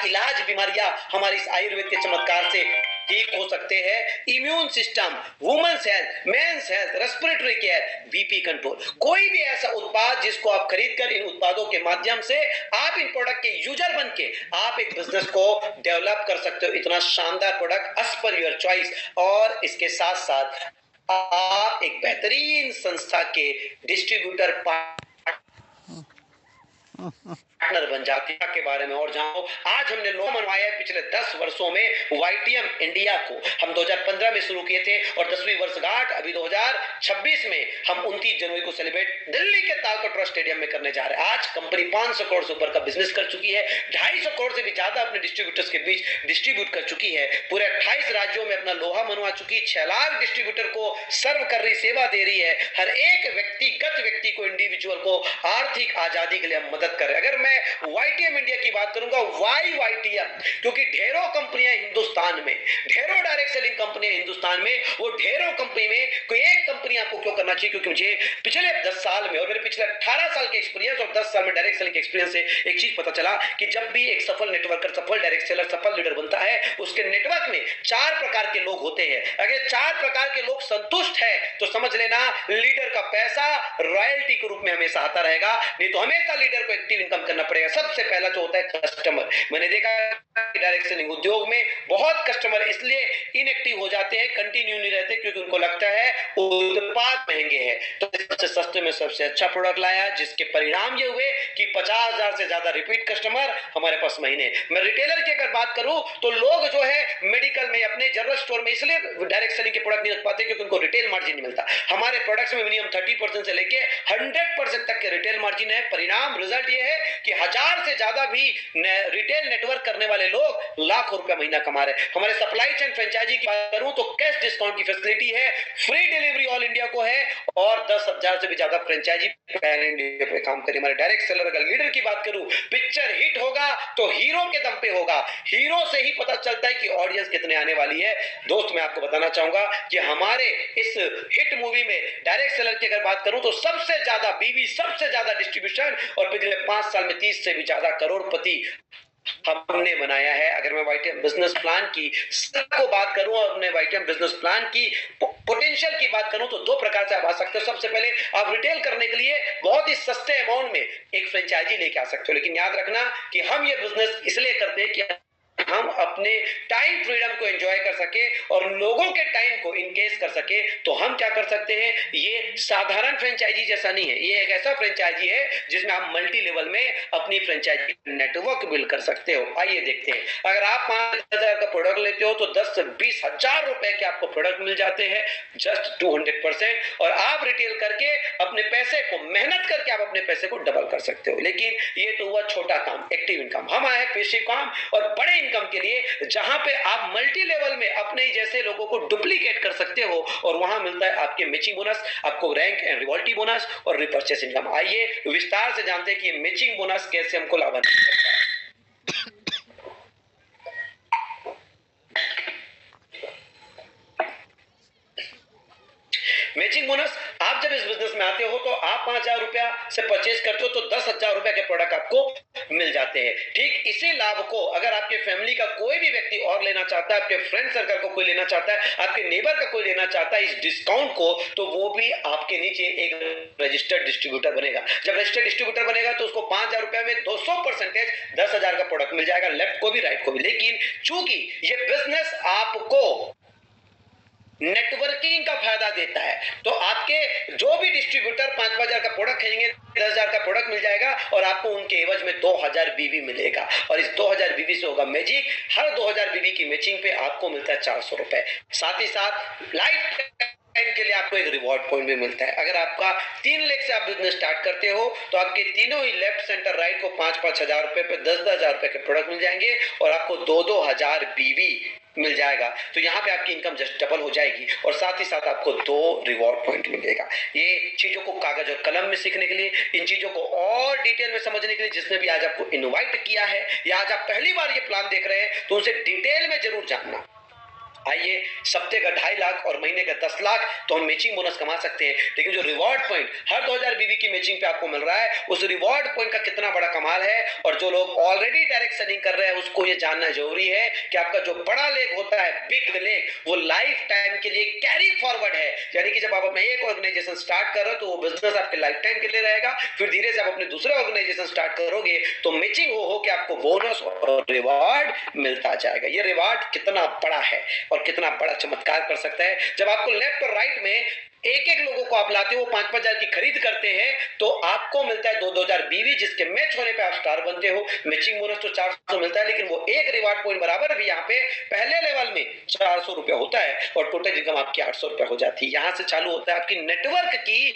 इलाज बीमारियां हमारी इस आयुर्वेद के चमत्कार से ठीक हो सकते हैं। Immune system, women's health, men's health, respiratory care, BP control, कोई भी ऐसा उत्पाद जिसको आप खरीदकर इन उत्पादों के माध्यम से आप इन प्रोडक्ट के यूजर बन के आप एक बिजनेस को डेवलप कर सकते हो। इतना शानदार product as per your choice, और इसके साथ साथ आप एक बेहतरीन संस्था के डिस्ट्रीब्यूटर पार्टनर बन जाते हैं के बारे में और जानो। आज हमने लोहा मनवाया है पिछले 10 वर्षों में YTM इंडिया को। हम 2015 में शुरू किए थे और 10वीं वर्षगांठ अभी 2026 में हम 29 जनवरी को सेलिब्रेट दिल्ली के तालकटोरा स्टेडियम में करने जा रहे हैं। आज कंपनी 500 करोड़ से ऊपर का बिजनेस कर चुकी है, 250 करोड़ से भी ज्यादा अपने डिस्ट्रीब्यूटर्स के बीच डिस्ट्रीब्यूट कर चुकी है, पूरे 28 राज्यों में अपना लोहा मनवा चुकी, 6 लाख डिस्ट्रीब्यूटर को सर्व कर रही, सेवा दे रही है। हर एक व्यक्तिगत व्यक्ति को, इंडिविजुअल को आर्थिक आजादी के लिए हम मदद कर रहे हैं। अगर मैं YTM इंडिया की बात करूंगा, वाई YTM, क्योंकि ढेरों कंपनियां हिंदुस्तान में, ढेरों डायरेक्ट सेलिंग कंपनियां हिंदुस्तान में, वो ढेरों कंपनी में कोई एक कंपनी आपको क्यों करना चाहिए? क्योंकि मुझे पिछले 10 साल में और मेरे पिछले 18 साल के एक्सपीरियंस और 10 साल में डायरेक्ट सेलिंग एक्सपीरियंस से एक चीज पता चला कि जब भी एक सफल नेटवर्कर, सफल डायरेक्ट सेलर, सफल लीडर बनता है, उसके नेटवर्क में 4 प्रकार के लोग होते हैं। अगर 4 प्रकार के लोग संतुष्ट है तो समझ लेना लीडर का पैसा रॉयल्टी के रूप में हमेशा आता रहेगा। नहीं तो हमेशा लीडर को एक्टिव इनकम करना पड़ेगा। सबसे पहला जो होता है कस्टमर। मैंने देखा डायरेक्ट सेलिंग उद्योग में बहुत कस्टमर इसलिए इनएक्टिव हो जाते हैं, कंटिन्यू नहीं रहते, क्योंकि उनको लगता है उत्पाद महंगे हैं। तो सबसे सस्ते में सबसे अच्छा प्रोडक्ट लाया, जिसके परिणाम ये हुए कि 50,000 से ज्यादा रिपीट कस्टमर हमारे पास महीने। मैं रिटेलर की अगर बात करूं तो लोग जो है मेडिकल में, अपने जनरल स्टोर में इसलिए डायरेक्ट सेलिंग के प्रोडक्ट नहीं रख पाते क्योंकि उनको रिटेल मार्जिन नहीं मिलता। हमारे प्रोडक्ट्स में मिनिमम 30% से लेके 100% तक के रिटेल मार्जिन है। परिणाम रिजल्ट ये है कि 1000 से ज्यादा भी रिटेल नेटवर्क करने वाले लोग लाखों रुपया महीना कमा रहे हैं। हमारे सप्लाई चेन फ्रेंचाइजी की बात करूं तो कैश डिस्काउंट की फैसिलिटी है, फ्री डिलीवरी ऑल इंडिया को है और 10,000 से भी ज्यादा फ्रेंचाइजी पैन इंडिया पे काम करें। हमारे डायरेक्ट सेलर अगर लीडर की बात करूं, पिक्चर हिट होगा तो हीरो के दम पे होगा। हीरो से ही पता चलता है कि ऑडियंस कितने आने वाली है। दोस्त मैं आपको बताना चाहूंगा कि हमारे इस हिट मूवी में डायरेक्ट सेलर की अगर बात करूं तो सबसे ज्यादा बीवी, सबसे ज्यादा डिस्ट्रीब्यूशन और पिछले 5 साल में 30 से भी ज्यादा करोड़पति हमने बनाया है। अगर मैं YTM बिजनेस प्लान की को बात करूं और अपने YTM बिजनेस प्लान की पोटेंशियल की बात करूं तो 2 प्रकार से आप आ सकते हो। सबसे पहले आप रिटेल करने के लिए बहुत ही सस्ते अमाउंट में एक फ्रेंचाइजी लेके आ सकते हो, लेकिन याद रखना कि हम ये बिजनेस इसलिए करते हैं कि हम अपने टाइम फ्रीडम को एंजॉय कर सके और लोगों के टाइम को इनकेस कर सके। तो हम क्या कर सकते हैं, ये साधारण फ्रेंचाइजी जैसा नहीं है, ये एक ऐसा फ्रेंचाइजी है जिसमें आप मल्टी लेवल में अपनी फ्रेंचाइजी नेटवर्क बिल्ड कर सकते हो। आइए देखते हैं। अगर आप 5,000 का प्रोडक्ट लेते हो तो 10 से 20,000 रुपए के आपको प्रोडक्ट मिल जाते हैं जस्ट 200%, और आप रिटेल करके अपने पैसे को, मेहनत करके आप अपने पैसे को डबल कर सकते हो। लेकिन ये तो हुआ छोटा काम, एक्टिव इनकम। हम आए पेसिव काम और बड़े इनकम के लिए, जहां पे आप मल्टी लेवल में अपने जैसे लोगों को डुप्लीकेट कर सकते हो और वहां मिलता है आपके मैचिंग बोनस, आपको रैंक एंड रिवॉल्टी बोनस और रिपर्चेस इनकम। आइए विस्तार से जानते हैं कि ये मैचिंग बोनस कैसे हमको लाभान्वित करता है। मैचिंग बोनस, आप जब इस बिजनेस में आते हो तो आप 5,000 रुपया से परचेज करते हो तो 10,000 रुपए के प्रोडक्ट आपको मिल जाते हैं। ठीक इसी लाभ को अगर आपके फैमिली का कोई भी व्यक्ति और लेना चाहता है, आपके फ्रेंड सर्कल को कोई लेना चाहता है, आपके नेबर का कोई लेना चाहता है इस डिस्काउंट को, तो वो भी आपके नीचे एक रजिस्टर्ड डिस्ट्रीब्यूटर बनेगा। जब रजिस्टर्ड डिस्ट्रीब्यूटर बनेगा तो उसको 5,000 रुपए में 200% 10,000 का प्रोडक्ट मिल जाएगा, लेफ्ट को भी राइट को भी। लेकिन चूंकि ये बिजनेस आपको नेटवर्किंग का फायदा देता है तो आपके जो भी डिस्ट्रीब्यूटर 5,000 का प्रोडक्ट खरीदेंगे 10,000 का प्रोडक्ट मिल जाएगा और आपको उनके एवज में 2,000 बीवी मिलेगा। और इस 2,000 बीवी से होगा मैजिक। हर 2,000 बीवी की मैचिंग पे आपको मिलता है 400 रुपए। साथ ही साथ लाइफ टाइम के लिए आपको एक रिवॉर्ड पॉइंट भी मिलता है। अगर आपका 3 लाख से आप बिजनेस स्टार्ट करते हो तो आपके तीनों ही लेफ्ट सेंटर राइट को 5-5 हजार रुपए पे 10-10 हजार रुपए के प्रोडक्ट मिल जाएंगे और आपको 2-2 हजार बीवी मिल जाएगा। तो यहाँ पे आपकी इनकम जस्ट डबल हो जाएगी और साथ ही साथ आपको 2 रिवॉर्ड पॉइंट मिलेगा। ये चीजों को कागज और कलम में सीखने के लिए, इन चीजों को और डिटेल में समझने के लिए जिसने भी आज आपको इनवाइट किया है या आज आप पहली बार ये प्लान देख रहे हैं तो उनसे डिटेल में जरूर जानना। आइए, सप्ते का 2.5 लाख और महीने का 10 लाख तो हम मैचिंग बोनस कमा सकते हैं, लेकिन जो रिवॉर्ड पॉइंट हर 2,000 बीवी की मैचिंग पे आपको मिल रहा है उस रिवॉर्ड पॉइंट का कितना बड़ा कमाल है। और जो लोग ऑलरेडी डायरेक्ट सेलिंग कर रहे हैं उसको ये जानना जरूरी है कि आपका जो बड़ा लेग होता है, बिग लेग, वो लाइफ टाइम के लिए कैरी फॉरवर्ड है। यानी कि जब आप अपना एक ऑर्गेनाइजेशन स्टार्ट कर रहे हो तो वो बिजनेस आपके लाइफ टाइम के लिए रहेगा। फिर धीरे से आप अपने दूसरे ऑर्गेनाइजेशन स्टार्ट करोगे तो मैचिंग हो कि आपको बोनस और रिवॉर्ड मिलता जाएगा। ये रिवॉर्ड कितना बड़ा है और कितना बड़ा चमत्कार कर सकता है। जब आपको लेफ्ट और राइट में एक-एक लोगों को को आप लाते हो, 5-5 हजार की खरीद करते हैं, तो आपको मिलता है 2-2000 बीवी, जिसके मैच होने पे आप स्टार बनते हो। मैचिंग बोनस तो 400 मिलता है, लेकिन वो एक रिवार्ड पॉइंट बराबर भी यहाँ पे पहले लेवल में 400 रुपया होता है और टोटल इनकम आपकी 800 रुपया हो जाती है। यहां से चालू होता है आपकी नेटवर्क की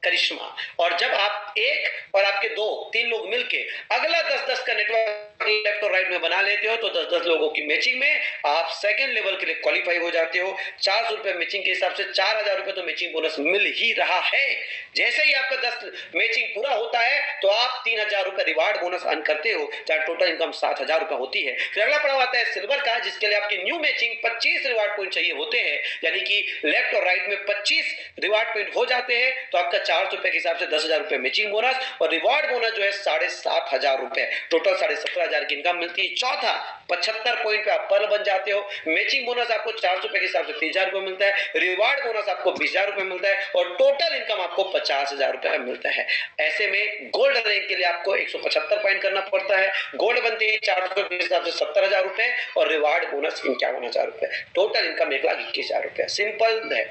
करिश्मा। और जब आप एक और आपके 2-3 लोग मिलके अगला 10-10 का नेटवर्क लेफ्ट और राइट में बना लेते हो, तो 10-10 लोगों की मैचिंग में आप सेकंड लेवल के लिए क्वालिफाई हो जाते हो। 400 रुपए मैचिंग के हिसाब से 4000 रुपए तो मैचिंग बोनस मिल ही रहा है। जैसे ही आपका 10 मैचिंग पूरा होता है तो आप 3000 रुपए रिवार्ड बोनस अर्न करते हो, जहां टोटल इनकम 7000 रुपए होती है। फिर अगला पड़ाव आता है सिल्वर का, जिसके लिए आपकी न्यू मैचिंग 25 रिवार्ड पॉइंट चाहिए होते हैं, यानी कि लेफ्ट और राइट में 25 रिवार्ड पॉइंट हो जाते हैं, तो आपका 400 रुपए के हिसाब से 10,000 रुपए मैचिंग बोनस और रिवार्ड बोनस जो है 7500 रुपए, टोटल 17,500 की इनकम मिलती है। चौथा, 75 पॉइंट पे आप पर्ल बन जाते हो। मैचिंग बोनस आपको 400 रुपए के हिसाब से 3000 रुपए मिलता है, रिवार्ड बोनस आपको 20,000 रुपए मिलता है और टोटल इनकम आपको 50,000 रुपए मिलता है। ऐसे में गोल्ड रैंक के लिए आपको 175 पॉइंट करना पड़ता है। गोल्ड बनते ही 400 के हिसाब से 70,000 रुपए और रिवार्ड बोनस 51,000 रुपए, टोटल इनकम 1,21,000 रुपए। सिंपल है।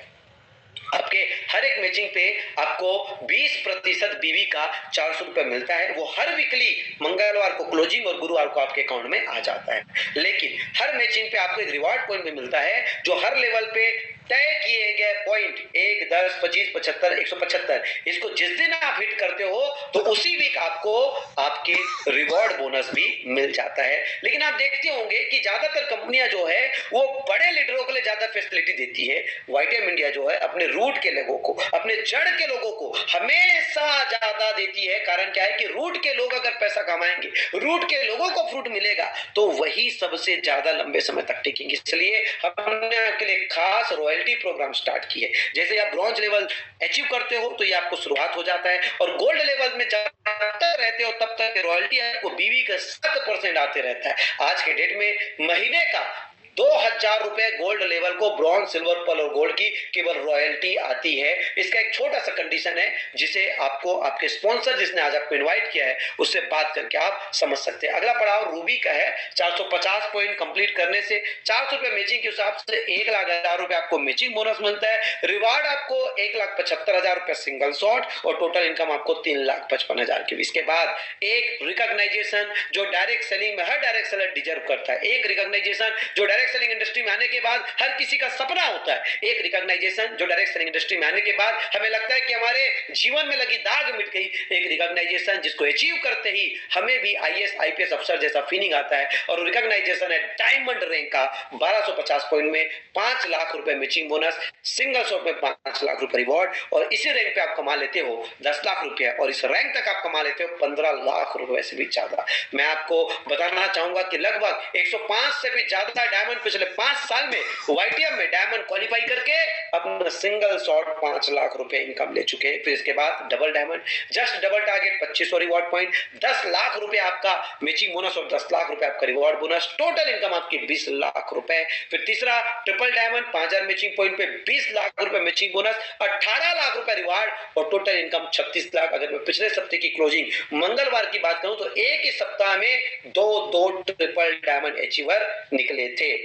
आपके हर एक मैचिंग पे आपको 20% बीवी का 400 रुपए मिलता है। वो हर वीकली मंगलवार को क्लोजिंग और गुरुवार को आपके अकाउंट में आ जाता है। लेकिन हर मैचिंग पे आपको एक रिवार्ड पॉइंट भी मिलता है, जो हर लेवल पे तय किए गए पॉइंट 1, 10, 25, 75, 175, इसको जिस दिन आप हिट करते हो तो उसी वीक आपको आपके रिवॉर्ड बोनस भी मिल जाता है। लेकिन आप देखते होंगे कि ज्यादातर कंपनियां जो है वो बड़े लीडरों के लिए ज्यादा फैसिलिटी देती है। वाईटीएम इंडिया जो है अपने रूट के लोगों को, अपने जड़ के लोगों को हमेशा ज्यादा देती है। कारण क्या है कि रूट के लोग अगर पैसा कमाएंगे, रूट के लोगों को फ्रूट मिलेगा, तो वही सबसे ज्यादा लंबे समय तक टिकेंगे। इसलिए हमने आपके लिए खास रॉयल्टी प्रोग्राम स्टार्ट की है। जैसे आप ब्रॉन्ज लेवल अचीव करते हो तो ये आपको शुरुआत हो जाता है, और गोल्ड लेवल में जब तक रहते हो तब तक रॉयल्टी आपको बीवी का 7% आते रहता है। आज के डेट में महीने का 2000 रुपए गोल्ड लेवल को ब्रॉन्ज, सिल्वर, पर्ल और गोल्ड की केवल रॉयल्टी आती है। इसका एक छोटा सा कंडीशन है, जिसे आपको आपके स्पॉन्सर जिसने आज आपको इनवाइट किया है उससे बात करके आप समझ सकते हैं। अगला पड़ाव रूबी का है। 450 पॉइंट कंप्लीट करने से 400 रुपए मैचिंग के हिसाब से 1,00,000 रुपए आपको मैचिंग बोनस मिलता है। रिवार्ड आपको 1,75,000 रुपए सिंगल शॉट और टोटल इनकम आपको 3,55,000 की। इसके बाद एक रिकॉग्नाइजेशन जो डायरेक्ट सेलिंग में हर डायरेक्ट सेलर डिजर्व करता है। एक रिकॉग्नाइजेशन जो डायरेक्ट सेलिंग इंडस्ट्री में आने के बाद हर किसी का सपना होता है। एक रिकॉग्नाइजेशन जो डायरेक्ट सेलिंग इंडस्ट्री में आने के बाद हमें लगता है कि हमारे जीवन में लगी दाग मिट गई। एक रिकॉग्नाइजेशन जिसको अचीव करते ही हमें भी आईएएस आईपीएस अफसर जैसा फीलिंग आता है, और रिकॉग्नाइजेशन है डायमंड रैंक का। 1250 पॉइंट में 5 लाख रुपए मैचिंग बोनस, सिंगल शॉट में 5 लाख रुपए रिवॉर्ड, और इसी रैंक पे आप कमा लेते हो 10 लाख रुपए, और इस रैंक तक आप कमा लेते हो 15 लाख रुपए से भी ज्यादा। मैं आपको बताना चाहूंगा कि लगभग 105 से भी ज्यादा डायमंड पिछले 5 साल में वाईटीएम में डायमंड क्वालिफाई करके अपना सिंगल शॉट 5 लाख रुपए इनकम ले चुके हैं। फिर इसके बाद double diamond, just double target 2500 reward point, 10 lakh रुपए आपका मैचिंग बोनस और 10 लाख रुपए आपका रिवॉर्ड बोनस, टोटल इनकम आपकी 20 लाख रुपए। फिर तीसरा ट्रिपल डायमंड, 5000 मैचिंग पॉइंट पे 20 लाख रुपए मैचिंग बोनस, 18 लाख रुपए रिवॉर्ड और टोटल इनकम 36 लाख। अगर मैं पिछले सप्ताह की क्लोजिंग मंगलवार की बात करूं तो एक ही सप्ताह में 2 ट्रिपल डायमंड अचीवर निकले थे।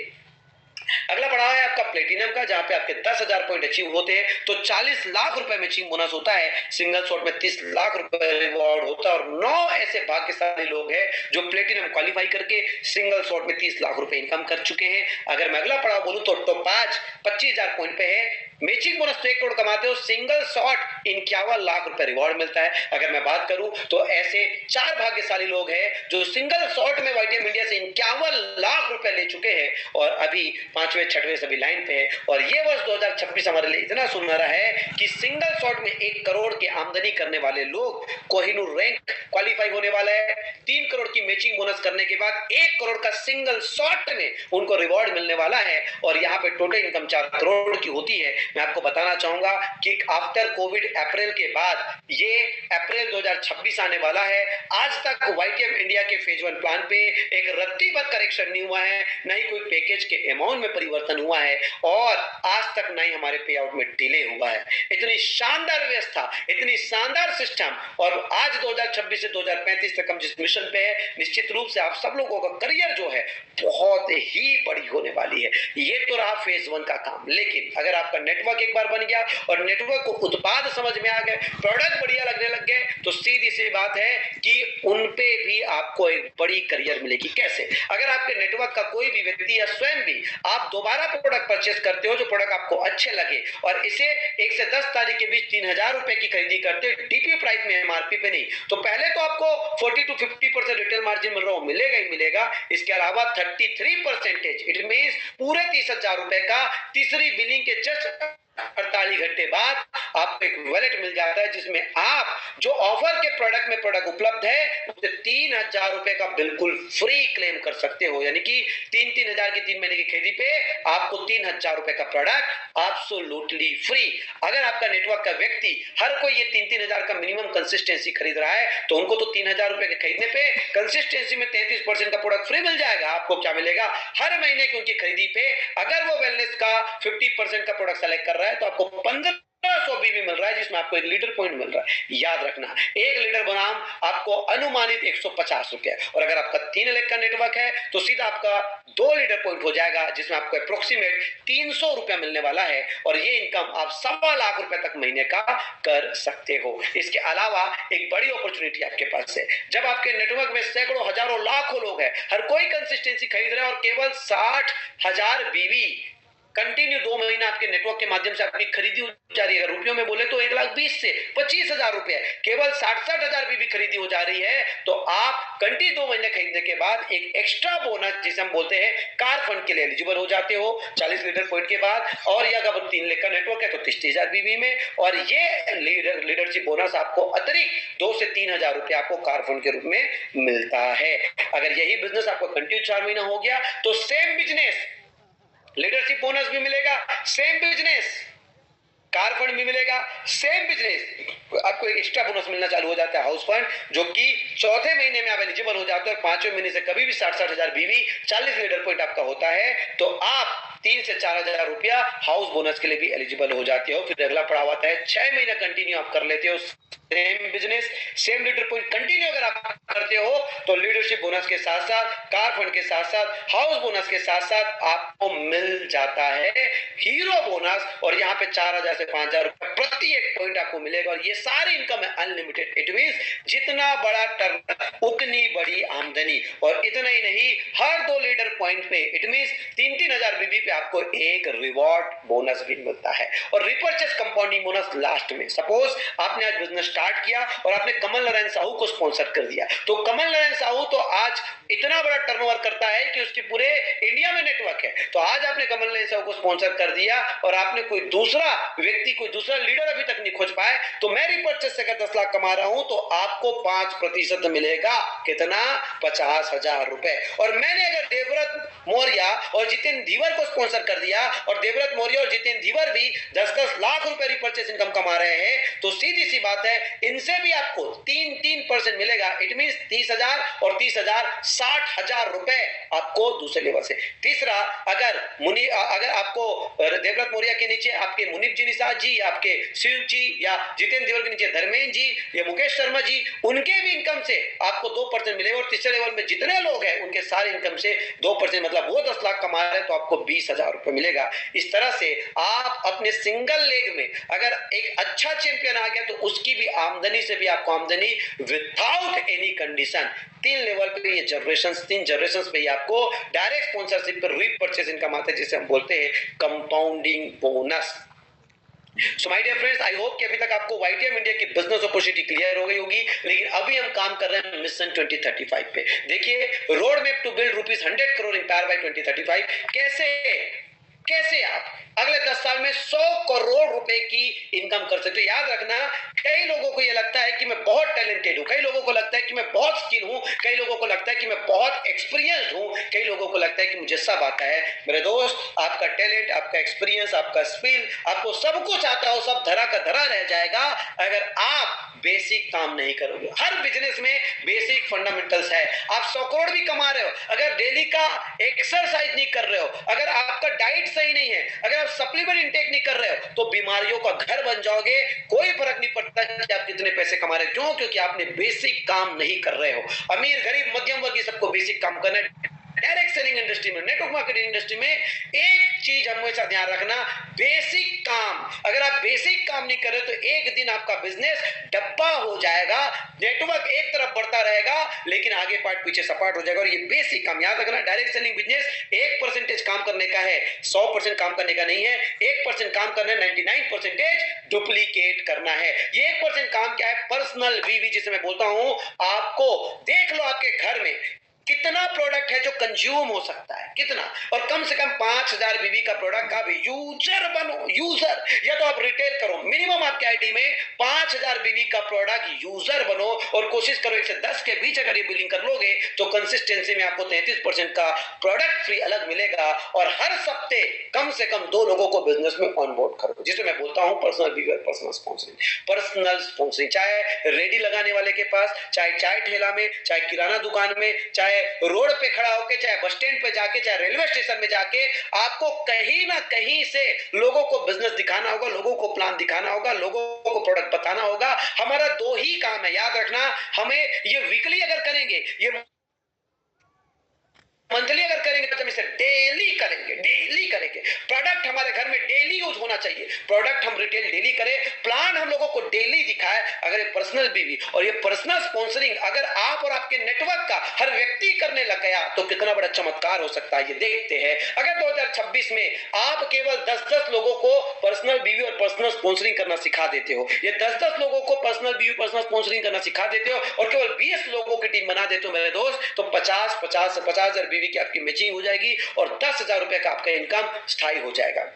अगला पड़ाव है आपका प्लेटिनम का, जहां पे आपके 10,000 पॉइंट अचीव होते हैं तो 40 लाख रुपए मैचिंग बोनस होता है। सिंगल शॉट में 30 लाख रुपए रिवॉर्ड होता है, और 9 ऐसे भाग्यशाली लोग हैं जो प्लेटिनम क्वालिफाई करके सिंगल शॉट में 30 लाख रुपए इनकम कर चुके हैं। अगर मैं अगला पड़ाव बोलूं तो टोपाज 25,000 पॉइंट पे है, मैचिंग बोनस तो 1 करोड़ कमाते हो, सिंगल शॉट 51 लाख रुपए रिवॉर्ड मिलता है। अगर मैं बात करूं तो ऐसे 4 भाग्यशाली लोग हैं जो सिंगल शॉट में वाईटीएम इंडिया से 51 लाख रुपए ले चुके हैं और अभी 5वें 6वें सभी लाइन पे है। और ये वर्ष 2026 हमारे लिए इतना सुनहरा है कि सिंगल शॉट में 1 करोड़ की आमदनी करने वाले लोग कोहिनूर रैंक क्वालिफाई होने वाला है। 3 करोड़ की मैचिंग बोनस करने के बाद 1 करोड़ का सिंगल शॉट में उनको रिवॉर्ड मिलने वाला है, और यहाँ पे टोटल इनकम 4 करोड़ की होती है। मैं आपको बताना चाहूंगा कि आफ्टर कोविड अप्रैल के बाद ये अप्रैल 2026 आने वाला है। आज तक YTM इंडिया के फेज 1 प्लान पे एक रत्ती भर करेक्शन नहीं हुआ है, न ही कोई पैकेज के अमाउंट में परिवर्तन हुआ है और आज तक न ही हमारे पे आउट में डिले हुआ है। इतनी शानदार व्यवस्था, इतनी शानदार सिस्टम, और आज 2026 से 2035 तक हम जिस मिशन पे है, निश्चित रूप से आप सब लोगों का करियर जो है बहुत ही बड़ी होने वाली है। ये तो रहा फेज 1 का काम। लेकिन अगर आपका नेटवर्क एक बार बन गया और नेटवर्क को उत्पाद समझ में आ गए, प्रोडक्ट बढ़िया लगने लग गए, तो सीधी सी बात है कि उन पे भी आपको एक बड़ी करियर मिलेगी। कैसे? अगर आपके नेटवर्क का कोई भी व्यक्ति या स्वयं भी आप दोबारा प्रोडक्ट परचेस करते हो, जो प्रोडक्ट आपको अच्छे लगे, और इसे 1 से 10 तारीख के बीच 3000 रुपए की खरीदी करते हो डीपी प्राइस में, एमआरपी पे नहीं, तो पहले तो आपको 40 to 50% रिटेल मार्जिन मिल रहा हो, मिलेगा ही मिलेगा। इसके अलावा 33%, इट मींस पूरे 30,000 रुपए का तीसरी बिलिंग के जस्ट 48 घंटे बाद आपको एक वॉलेट मिल जाता है, जिसमें आप जो ऑफर के प्रोडक्ट में प्रोडक्ट उपलब्ध है उसे 3000 रुपए का बिल्कुल फ्री क्लेम कर सकते हो। यानी कि 3,000 की 3 महीने की खरीदी पे आपको 3000 रुपए का प्रोडक्ट एब्सोल्युटली फ्री। अगर आपका नेटवर्क का व्यक्ति हर कोई ये 3,000 का मिनिमम कंसिस्टेंसी खरीद रहा है, तो उनको तो 3000 रुपए के खरीदने पे कंसिस्टेंसी में 33% का प्रोडक्ट फ्री मिल जाएगा। आपको क्या मिलेगा? हर महीने की उनकी खरीदी पे अगर वो वेलनेस का 50% का प्रोडक्ट सेलेक्ट कर रहा है, तो आपको 1500 बीवी मिल रहा है, जिसमें आपको एक लीडर पॉइंट मिल रहा है। याद रखना, एक लीडर बनाम आपको अनुमानित 150 रुपए, और अगर आपका 3 लाख का नेटवर्क है तो सीधा आपका 2 लीडर पॉइंट हो जाएगा, जिसमें आपको अप्रोक्सीमेट 300 रुपया मिलने वाला है, और ये इनकम आप 1.25 लाख रुपए तक महीने का कर सकते हो। इसके अलावा एक बड़ी अपॉर्चुनिटी आपके पास है। जब आपके नेटवर्क में सैकड़ों, हजारों, लाखों लोग हैं, हर कोई कंसिस्टेंसी खरीद रहे हैं, और केवल 60,000 बीवी कंटिन्यू 2 महीना आपके नेटवर्क के माध्यम से आपकी खरीदी हो जा रही है। अगर रुपयों में बोले तो 1,20,000 से 25,000 रुपए, केवल 60,000 बीवी खरीदी हो जा रही है, तो आप कंटिन्यू 2 महीने खरीदने के बाद एक एक्स्ट्रा बोनस, जिसे हम बोलते हैं कार फंड के लिए एलिजिबल हो जाते हो 40 लीडर पॉइंट के बाद। और ये अगर 3 लाख का नेटवर्क है तो 30,000 बीवी में, और ये लीडरशिप बोनस आपको अतिरिक्त 2 से 3,000 रुपए आपको कार फंड के रूप में मिलता है। अगर यही बिजनेस आपको कंटिन्यू 4 महीना हो गया, तो सेम बिजनेस लीडरशिप बोनस भी मिलेगा, सेम बिजनेस कार फंड भी मिलेगा, सेम बिजनेस आपको एक एक्स्ट्रा बोनस मिलना चालू हो जाता है, हाउस फंड, जो कि चौथे महीने में आप एलिजिबल हो जाते हो। 5वें महीने से कभी भी 60,000 बीवी 40 लीडर पॉइंट आपका होता है, तो आप 3 से 4,000 रुपया हाउस बोनस के लिए भी एलिजिबल हो जाते हो। फिर अगला पड़ाव आता है 6 महीना कंटिन्यू आप कर लेते हो same business, same leader point continue अगर आप करते हो, तो लीडरशिप बोनस के साथ साथ, कार फंड के साथ साथ, हाउस बोनस के साथ साथ आपको मिल जाता है हीरो बोनस, और यहाँ पे 4,000 से 5,000 रुपए प्रति एक पॉइंट आपको मिलेगा। और ये सारी इनकम है अनलिमिटेड। इट मींस जितना बड़ा टर्न उतनी बड़ी आमदनी, और इतना ही नहीं, हर 2 लीडर पॉइंट पे इट मींस 3,000 बीबी पे आपको एक रिवॉर्ड बोनस भी मिलता है। और रिपर्चेस कंपाउंडिंग बोनस लास्ट में। सपोज आपने आज बिजनेस स्टार्ट किया और आपने कमल नारायण साहू को स्पॉन्सर कर दिया, तो कमल नारायण साहू तो आज इतना बड़ा टर्नओवर करता है कि उसके पूरे इंडिया में नेटवर्क है। तो आज आपने कमल नारायण साहू को स्पॉन्सर कर दिया, और आपने कोई दूसरा व्यक्ति, कोई दूसरा लीडर अभी तक नहीं खोज पाए, तो मैं रिपर्चेस से अगर 10 लाख कमा रहा हूं, तो आपको 5% मिलेगा। कितना? 50,000 रुपए। और मैंने अगर देवव्रत मौर्य और जितेंद्र धीवर को स्पॉन्सर कर दिया, और देवव्रत मौर्य और जितेंद्र धीवर भी 10-10 लाख रुपए रिपर्चेस इनकम कमा रहे हैं, तो सीधी सी बात है, इनसे भी आपको 3% मिलेगा। इट मींस 30,000 और 30,000 60,000 रुपए आपको दूसरे लेवल से। तीसरा, अगर आपको देवव्रत मौर्य के नीचे आपके मुनीप जी निषाद जी, आपके शिव जी, या जितेंद्र धीवर के नीचे धर्मेंद्र जी या मुकेश शर्मा जी, उनके भी इनकम से आपको 2% मिलेगा। और तीसरे लेवल में जितने लोग हैं उनके सारे इनकम से 2%, मतलब वो 10 लाख कमा रहे हैं तो आपको 20,000 रुपए मिलेगा। इस तरह से आप अपने सिंगल लेग में अगर एक अच्छा चैंपियन आ गया, तो उसकी भी आमदनी से भी आपको आमदनी विदाउट एनी कंडीशन 3 लेवल पे, ये जनरेशंस, 3 जनरेशंस पे आपको डायरेक्ट स्पॉन्सरशिप पर रीपरचेज इनकम आता है, जिसे हम बोलते हैं compounding bonus. So my dear friends, I hope कि अभी तक आपको YTM इंडिया की बिजनेस अपॉर्चुनिटी क्लियर हो गई होगी। लेकिन अभी हम काम कर रहे हैं मिशन 2035 पे। देखिए, road map to build ₹100 crore empire by 2035 कैसे कैसे आप अगले 10 साल में 100 करोड़ रुपए की इनकम कर सकते हो। याद रखना, कई लोगों को यह लगता है कि मैं बहुत टैलेंटेड हूं, कई लोगों को लगता है कि मैं बहुत स्किल हूं, कई लोगों को लगता है कि मैं बहुत एक्सपीरियंस्ड हूं, कई लोगों को लगता है कि मुझे सब आता है। मेरे दोस्त, आपका टैलेंट, आपका एक्सपीरियंस, आपका स्किल, आपको सब कुछ आता हो, सब धरा का धरा रह जाएगा अगर आप बेसिक काम नहीं करोगे। हर बिजनेस में बेसिक फंडामेंटल्स है। आप 100 करोड़ भी कमा रहे हो, अगर डेली का एक्सरसाइज नहीं कर रहे हो, अगर आपका डाइट सही नहीं है, अगर आप सप्लीमेंट इंटेक नहीं कर रहे हो, तो बीमारियों का घर बन जाओगे। कोई फर्क नहीं पड़ता कि आप कितने पैसे कमा रहे हो, क्यों? क्योंकि आपने बेसिक काम नहीं कर रहे हो। अमीर, गरीब, मध्यम वर्गीय सबको बेसिक काम करना है। डायरेक्ट सेलिंग इंडस्ट्री में, नेटवर्क मार्केटिंग इंडस्ट्री में एक चीज हमेशा ध्यान रखना, बेसिक काम। अगर आप बेसिक काम नहीं कर रहे तो एक दिन आपका बिजनेस डब्बा हो जाएगा। नेटवर्क एक तरफ बढ़ता रहेगा लेकिन आगे पार्ट पीछे सपाट हो जाएगा। और ये बेसिक काम याद रखना, डायरेक्ट सेलिंग बिजनेस 1% काम करने का है, 100% काम करने का नहीं है। 1% काम करना है, 99% डुप्लीकेट करना है। ये 1% काम क्या है? पर्सनल वीवी, जिसे मैं बोलता हूं। आपको देख लो आपके घर में कितना प्रोडक्ट है जो कंज्यूम हो सकता है, कितना, और कम से कम 5000 बीवी का प्रोडक्ट का भी यूजर बनो। यूजर, या तो आप रिटेल करो, मिनिमम आपके आईडी में 5000 बीवी का प्रोडक्ट यूजर बनो और कोशिश करो 1 से 10 के बीच अगर ये बिलिंग कर लोगे तो कंसिस्टेंसी में आपको 33% का प्रोडक्ट फ्री अलग मिलेगा। और हर सप्ते कम से कम 2 लोगों को बिजनेस में ऑनबोर्ड करो, जिसे मैं बोलता हूं पर्सनल बीवी और पर्सनल स्पॉन्सरिंग। पर्सनल स्पॉन्सरिंग, चाहे रेडी लगाने वाले के पास, चाहे चाय ठेला में, चाहे किराना दुकान में, चाहे रोड पे खड़ा होके, चाहे बस स्टैंड पे जाके, चाहे रेलवे स्टेशन में जाके, आपको कहीं ना कहीं से लोगों को बिजनेस दिखाना होगा, लोगों को प्लान दिखाना होगा, लोगों को प्रोडक्ट बताना होगा। हमारा 2 ही काम है, याद रखना। हमें ये वीकली अगर करेंगे, ये मंथली अगर करेंगे तो हम इसे डेली करेंगे, डेली करेंगे। प्रोडक्ट हमारे घर में डेली यूज होना चाहिए, प्रोडक्ट हम रिटेल डेली करें, प्लान हम लोगों को डेली दिखाए। अगर ये पर्सनल बीवी और ये पर्सनल स्पॉन्सरिंग अगर आप और आपके नेटवर्क का हर व्यक्ति करने लग गया तो कितना बड़ा चमत्कार हो सकता है, ये देखते हैं। अगर 2026 में आप केवल 10-10 लोगों को पर्सनल बीवी और पर्सनल स्पॉन्सरिंग करना सिखा देते हो, ये 10-10 लोगों को पर्सनल बीवी पर्सनल स्पॉन्सरिंग करना सिखा देते हो और केवल 20 लोगों की टीम बना देते हो मेरे दोस्त, तो 50,000 बीवी की आपकी मैचिंग हो जाएगी और 10,000 रुपए का आपका इनकम स्थायी हो जाएगा।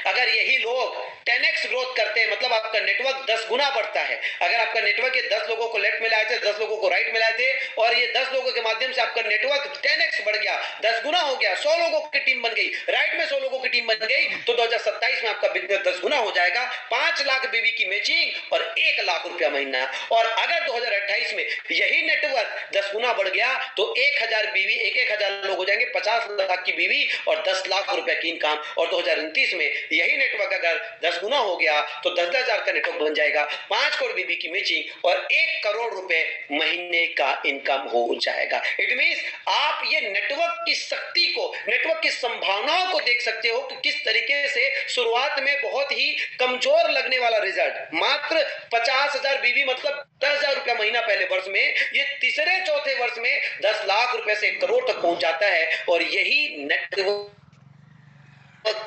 अगर यही लोग 10x ग्रोथ करते हैं, मतलब आपका नेटवर्क 10 गुना बढ़ता है। अगर आपका नेटवर्क ये 10 लोगों को लेफ्ट में लाए थे, 10 लोगों को राइट में लाए थे और ये 10 लोगों के माध्यम से आपका नेटवर्क 10x बढ़ गया, 10 गुना हो गया, 100 लोगों की टीम बन गई, राइट में 100 लोगों की टीम बन गई, तो 2027 में आपका बिजनेस 10 गुना हो जाएगा। 5 लाख बीवी की मैचिंग और 1 लाख रुपया महीना। और अगर 2028 में यही नेटवर्क 10 गुना बढ़ गया तो 1000 बीवी, 1,000 लोग हो जाएंगे, 50 लाख की बीवी और 10 लाख रुपए की इनकम। और 2029 में यही नेटवर्क अगर 10 गुना हो गया तो 10,000 का नेटवर्क बन जाएगा, 5 करोड़ बीबी की मैचिंग और 1 करोड़ रुपए महीने का इनकम हो जाएगा। इट मींस आप ये नेटवर्क की शक्ति को, नेटवर्क की संभावनाओं को देख सकते हो कि किस तरीके से शुरुआत में बहुत ही कमजोर लगने वाला रिजल्ट, मात्र 50,000 बीबी मतलब 10,000 रुपया महीना पहले वर्ष में, ये तीसरे चौथे वर्ष में 10 लाख रुपए से 1 करोड़ तक पहुंच जाता है। और यही नेटवर्क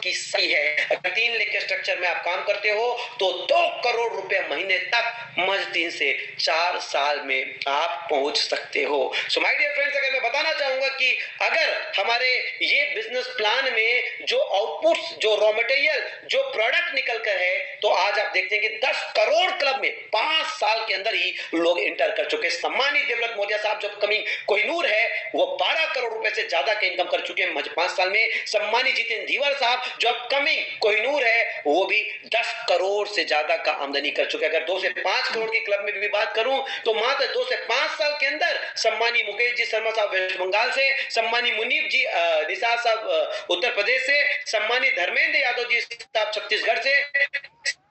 की सही है। अगर 3 लेख के स्ट्रक्चर में आप काम करते हो तो 2 करोड़ रुपए महीने तक मज 3 से 4 साल में आप पहुंच सकते हो। सो माय डियर फ्रेंड्स, अगर मैं बताना चाहूंगा कि अगर हमारे ये बिजनेस प्लान में जो आउटपुट्स, जो रॉ मटेरियल, जो प्रोडक्ट निकल कर है, तो आज आप देखते हैं कि 10 करोड़ क्लब में 5 साल के अंदर ही लोग एंटर कर चुके। सम्मानित देवव्रत मौर्य साहब जो कमिंग कोहिनूर है वो 12 करोड़ रुपए से ज्यादा के इनकम कर चुके हैं 5 साल में। सम्मानित जितेंद्र धीवर साहब जो अपकमिंग कोहिनूर है वो भी 10 करोड़ से ज्यादा का आमदनी कर चुके हैं। अगर 2 से 5 करोड़ के क्लब में भी बात करूं तो मात्र 2 से 5 साल के अंदर सम्मानी मुकेश जी शर्मा साहब वेस्ट बंगाल से, सम्मानी मुनीब जी निसार साहब उत्तर प्रदेश से, सम्मानी धर्मेंद्र यादव जी साहब छत्तीसगढ़ से,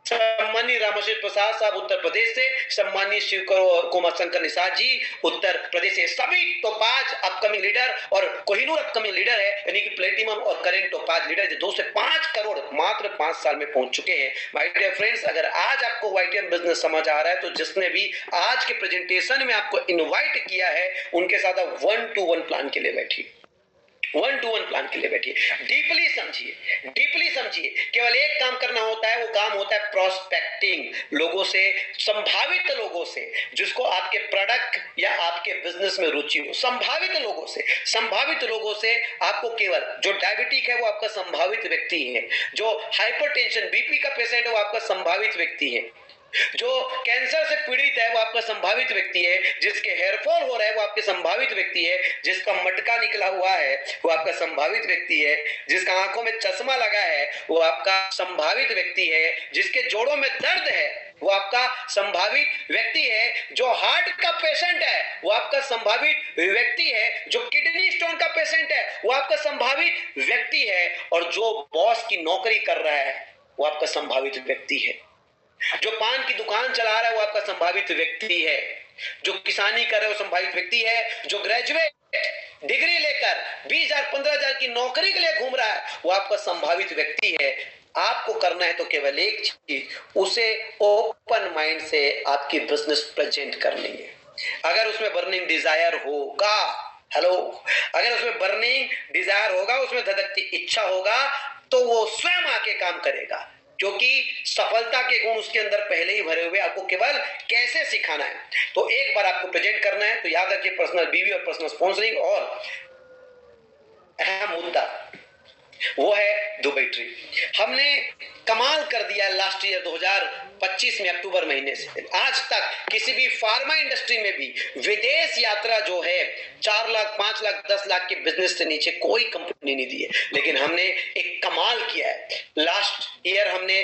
सम्मानी रामेश्वर प्रसाद साहब उत्तर प्रदेश से, सम्मानी शिव कुमार शंकर निषाद जी उत्तर प्रदेश से, सभी टोपाज अपकमिंग लीडर और कोहिनूर अपकमिंग लीडर है, यानी कि प्लेटिनम और करेंट टोपाज लीडर 2 से 5 करोड़ मात्र 5 साल में पहुंच चुके हैं। माय डियर फ्रेंड्स, अगर आज आपको वाईटीएम बिजनेस समझ आ रहा है तो जिसने भी आज के प्रेजेंटेशन में आपको इनवाइट किया है उनके साथ 1-to-1 प्लान के लिए बैठिए वन टू वन प्लान के लिए बैठिए, डीपली समझिए, डीपली समझिए। केवल एक काम करना होता है, वो काम होता है प्रोस्पेक्टिंग, लोगों से, संभावित लोगों से, जिसको आपके प्रोडक्ट या आपके बिजनेस में रुचि हो, संभावित लोगों से, संभावित लोगों से। आपको केवल जो डायबिटिक है वो आपका संभावित व्यक्ति है, जो हाइपरटेंशन बीपी का पेशेंट है वो आपका संभावित व्यक्ति है, जो कैंसर से पीड़ित है वो आपका संभावित व्यक्ति है, जिसके हेयरफॉल हो रहा है वो आपके संभावित व्यक्ति है, जिसका मटका निकला हुआ है वो आपका संभावित व्यक्ति है, जिसका आंखों में चश्मा लगा है वो आपका संभावित व्यक्ति है, जिसके जोड़ों में दर्द है वो आपका संभावित व्यक्ति है, जो हार्ट का पेशेंट है वो आपका संभावित व्यक्ति है, जो किडनी स्टोन का पेशेंट है वो आपका संभावित व्यक्ति है, और जो बॉस की नौकरी कर रहा है वो आपका संभावित व्यक्ति है, जो पान की दुकान चला रहा है वो आपका संभावित व्यक्ति है, जो किसानी कर रहा है वो संभावित व्यक्ति है, जो ग्रेजुएट डिग्री लेकर 20,000 15,000 की नौकरी के लिए घूम रहा है वो आपका संभावित व्यक्ति है। आपको करना है तो केवल एक चीज, उसे ओपन माइंड से आपकी बिजनेस प्रेजेंट करनी है। अगर उसमें बर्निंग डिजायर होगा, हेलो, अगर उसमें बर्निंग डिजायर होगा, उसमें धधकती इच्छा होगा, तो वो स्वयं आके काम करेगा, क्योंकि सफलता के गुण उसके अंदर पहले ही भरे हुए, आपको केवल कैसे सिखाना है। तो एक बार आपको प्रेजेंट करना है, तो याद रखिए पर्सनल बीवी और पर्सनल स्पॉन्सरिंग, और अहम मुद्दा वो है दुबई ट्रिप। हमने कमाल कर दिया लास्ट ईयर 2025 में अक्टूबर महीने से आज तक किसी भी फार्मा इंडस्ट्री में भी विदेश यात्रा जो है 4 लाख 5 लाख 10 लाख के बिजनेस से नीचे कोई कंपनी नहीं दी है, लेकिन हमने एक कमाल किया है। लास्ट ईयर हमने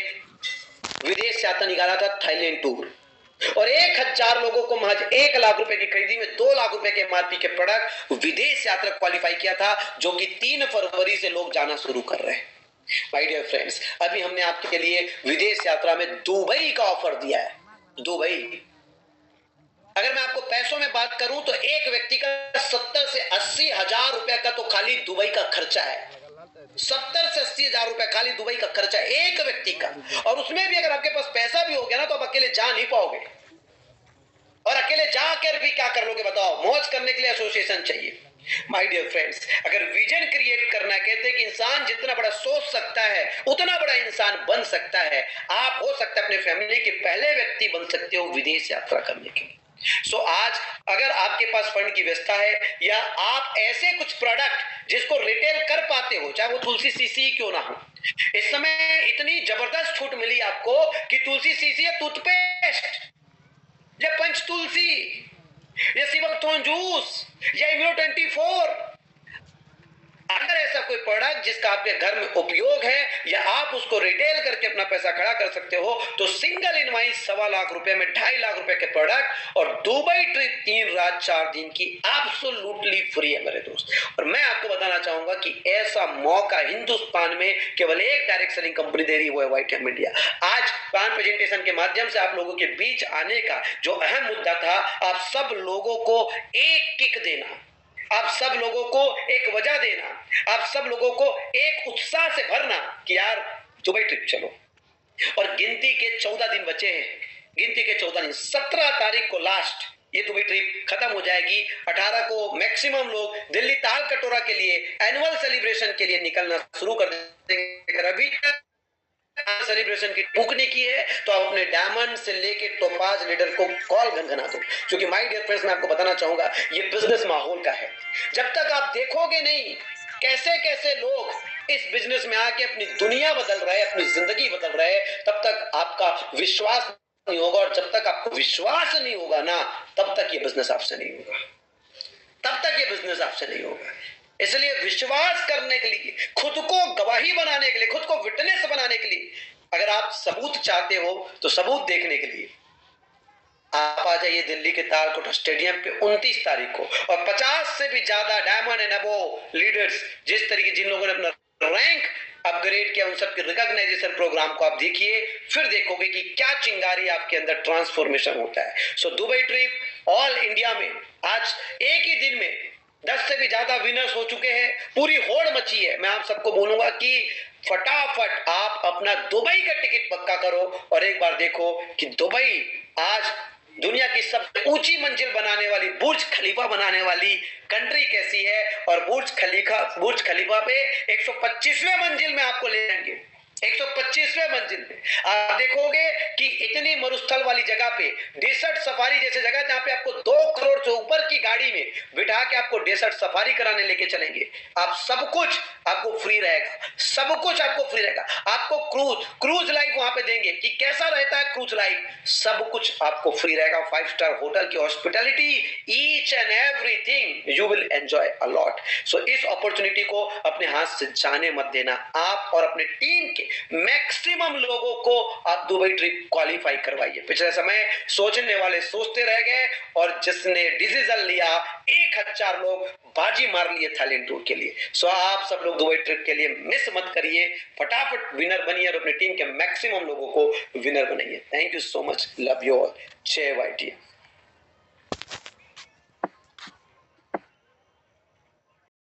विदेश यात्रा निकाला था, थाईलैंड टूर, और 1,000 लोगों को महज 1 लाख रुपए की खरीदी में 2 लाख रुपए के एमआरपी के प्रोडक्ट विदेश यात्रा क्वालिफाई किया था, जो कि 3 फरवरी से लोग जाना शुरू कर रहे हैं। माय डियर फ्रेंड्स, अभी हमने आपके लिए विदेश यात्रा में दुबई का ऑफर दिया है। दुबई, अगर मैं आपको पैसों में बात करूं तो एक व्यक्ति का 70 से 80 हजार रुपए का तो खाली दुबई का खर्चा है। 70 से 80 हजार रुपए खाली दुबई का खर्चा एक व्यक्ति का, और उसमें भी अगर आपके पास पैसा भी हो गया ना तो आप अकेले जा नहीं पाओगे, और अकेले जाकर भी क्या कर लोगे बताओ? मौज करने के लिए एसोसिएशन चाहिए। माय डियर फ्रेंड्स, अगर विजन क्रिएट करना, कहते हैं कि इंसान जितना बड़ा सोच सकता है उतना बड़ा इंसान बन सकता है। आप हो सकता है अपने फैमिली के पहले व्यक्ति बन सकते हो विदेश यात्रा करने के लिए। सो आज अगर आपके पास फंड की व्यवस्था है, या आप ऐसे कुछ प्रोडक्ट जिसको रिटेल कर पाते हो, चाहे वो तुलसी सीसी क्यों ना हो, इस समय इतनी जबरदस्त छूट मिली आपको कि तुलसी सीसी या टूथपेस्ट या पंच तुलसी या सिबकथोन जूस या इम्यूनो 24, अगर ऐसा कोई प्रोडक्ट जिसका आपके घर में उपयोग है, या आप उसको रिटेल करके अपना पैसा खड़ा कर सकते हो, तो सिंगल इनवाइस 1.25 लाख रुपए में 2.5 लाख रुपए के प्रोडक्ट और दुबई ट्रिप 3 रात 4 दिन की एब्सोल्युटली फ्री है मेरे दोस्त। और मैं आपको बताना चाहूंगा कि ऐसा मौका हिंदुस्तान में केवल एक डायरेक्ट सेलिंग कंपनी दे रही, वो है व्हाइट एम इंडिया। आज प्लान प्रेजेंटेशन के माध्यम से आप लोगों के बीच आने का जो अहम मुद्दा था, आप सब लोगों को एक किक देना, आप सब लोगों को एक वजह देना, आप सब लोगों को एक उत्साह से भरना कि यार दुबई ट्रिप चलो। और गिनती के 14 दिन बचे हैं, गिनती के 14 दिन, 17 तारीख को लास्ट ये दुबई ट्रिप खत्म हो जाएगी। 18 को मैक्सिमम लोग दिल्ली ताल कटोरा के लिए एनुअल सेलिब्रेशन के लिए निकलना शुरू कर देंगे। अभी सेलिब्रेशन की बुक नहीं की है तो आप अपने डायमंड से लेके टोपाज लीडर को कॉल घनघना दो, क्योंकि माय डियर फ्रेंड्स मैं आपको बताना चाहूंगा ये बिजनेस माहौल का है। जब तक आप देखोगे नहीं कैसे कैसे लोग इस बिजनेस में आके अपनी दुनिया बदल रहे हैं, अपनी जिंदगी बदल रहे हैं, तब तक आपका विश्वास नहीं होगा, और जब तक आपको विश्वास नहीं होगा ना तब तक ये बिजनेस आपसे नहीं होगा, तब तक ये बिजनेस आपसे नहीं होगा। इसलिए विश्वास करने के लिए, खुद को गवाही बनाने के लिए, खुद को विटनेस बनाने के लिए, अगर आप सबूत चाहते हो तो सबूत देखने के लिए आप आ जाइए दिल्ली के तालकोटा स्टेडियम पे 29 तारीख को, और 50 से भी ज्यादा डायमंड एंड अबोव लीडर्स, जिस तरीके जिन लोगों ने अपना रैंक अपग्रेड किया, उन सबके रिकॉग्नाइजेशन प्रोग्राम को आप देखिए, फिर देखोगे कि क्या चिंगारी आपके अंदर ट्रांसफॉर्मेशन होता है। So Dubai trip all India में आज एक ही दिन में 10 से भी ज्यादा विनर्स हो चुके हैं, पूरी होड़ मची है। मैं आप सबको बोलूंगा कि फटाफट आप अपना दुबई का टिकट पक्का करो, और एक बार देखो कि दुबई आज दुनिया की सबसे ऊंची मंजिल बनाने वाली, बुर्ज खलीफा बनाने वाली कंट्री कैसी है, और बुर्ज खलीफा पे 125वें मंजिल में आपको ले जाएंगे। 125वें मंजिल में आप देखोगे कि इतनी मरुस्थल वाली जगह पे, डेसर्ट सफारी जैसे जगह जहां पे आपको 2 करोड़ से ऊपर की गाड़ी में बिठा के आपको डेसर्ट सफारी कराने लेके चलेंगे। आप सब कुछ आपको फ्री रहेगा, सब कुछ आपको फ्री रहेगा। आपको क्रूज लाइफ वहां पे देंगे कि कैसा रहता है क्रूज लाइफ, सब कुछ आपको फ्री रहेगा। 5 स्टार होटल की hospitality, each and everything you will enjoy a lot. So इस अपॉर्चुनिटी को अपने हाथ से जाने मत देना। आप और अपने टीम के मैक्सिमम लोगों को आप दुबई ट्रिप क्वालिफाई करवाइए। पिछले समय सोचने वाले सोचते रह गए, और जिसने डिसीजन लिया 1000 लोग बाजी मार लिए थाईलैंड टूर के लिए। सो आप सब लोग दुबई ट्रिप के लिए मिस मत करिए, फटाफट विनर बनिए और अपनी टीम के मैक्सिमम लोगों को विनर बनाइए। Thank you so much, love you all, जय YTM।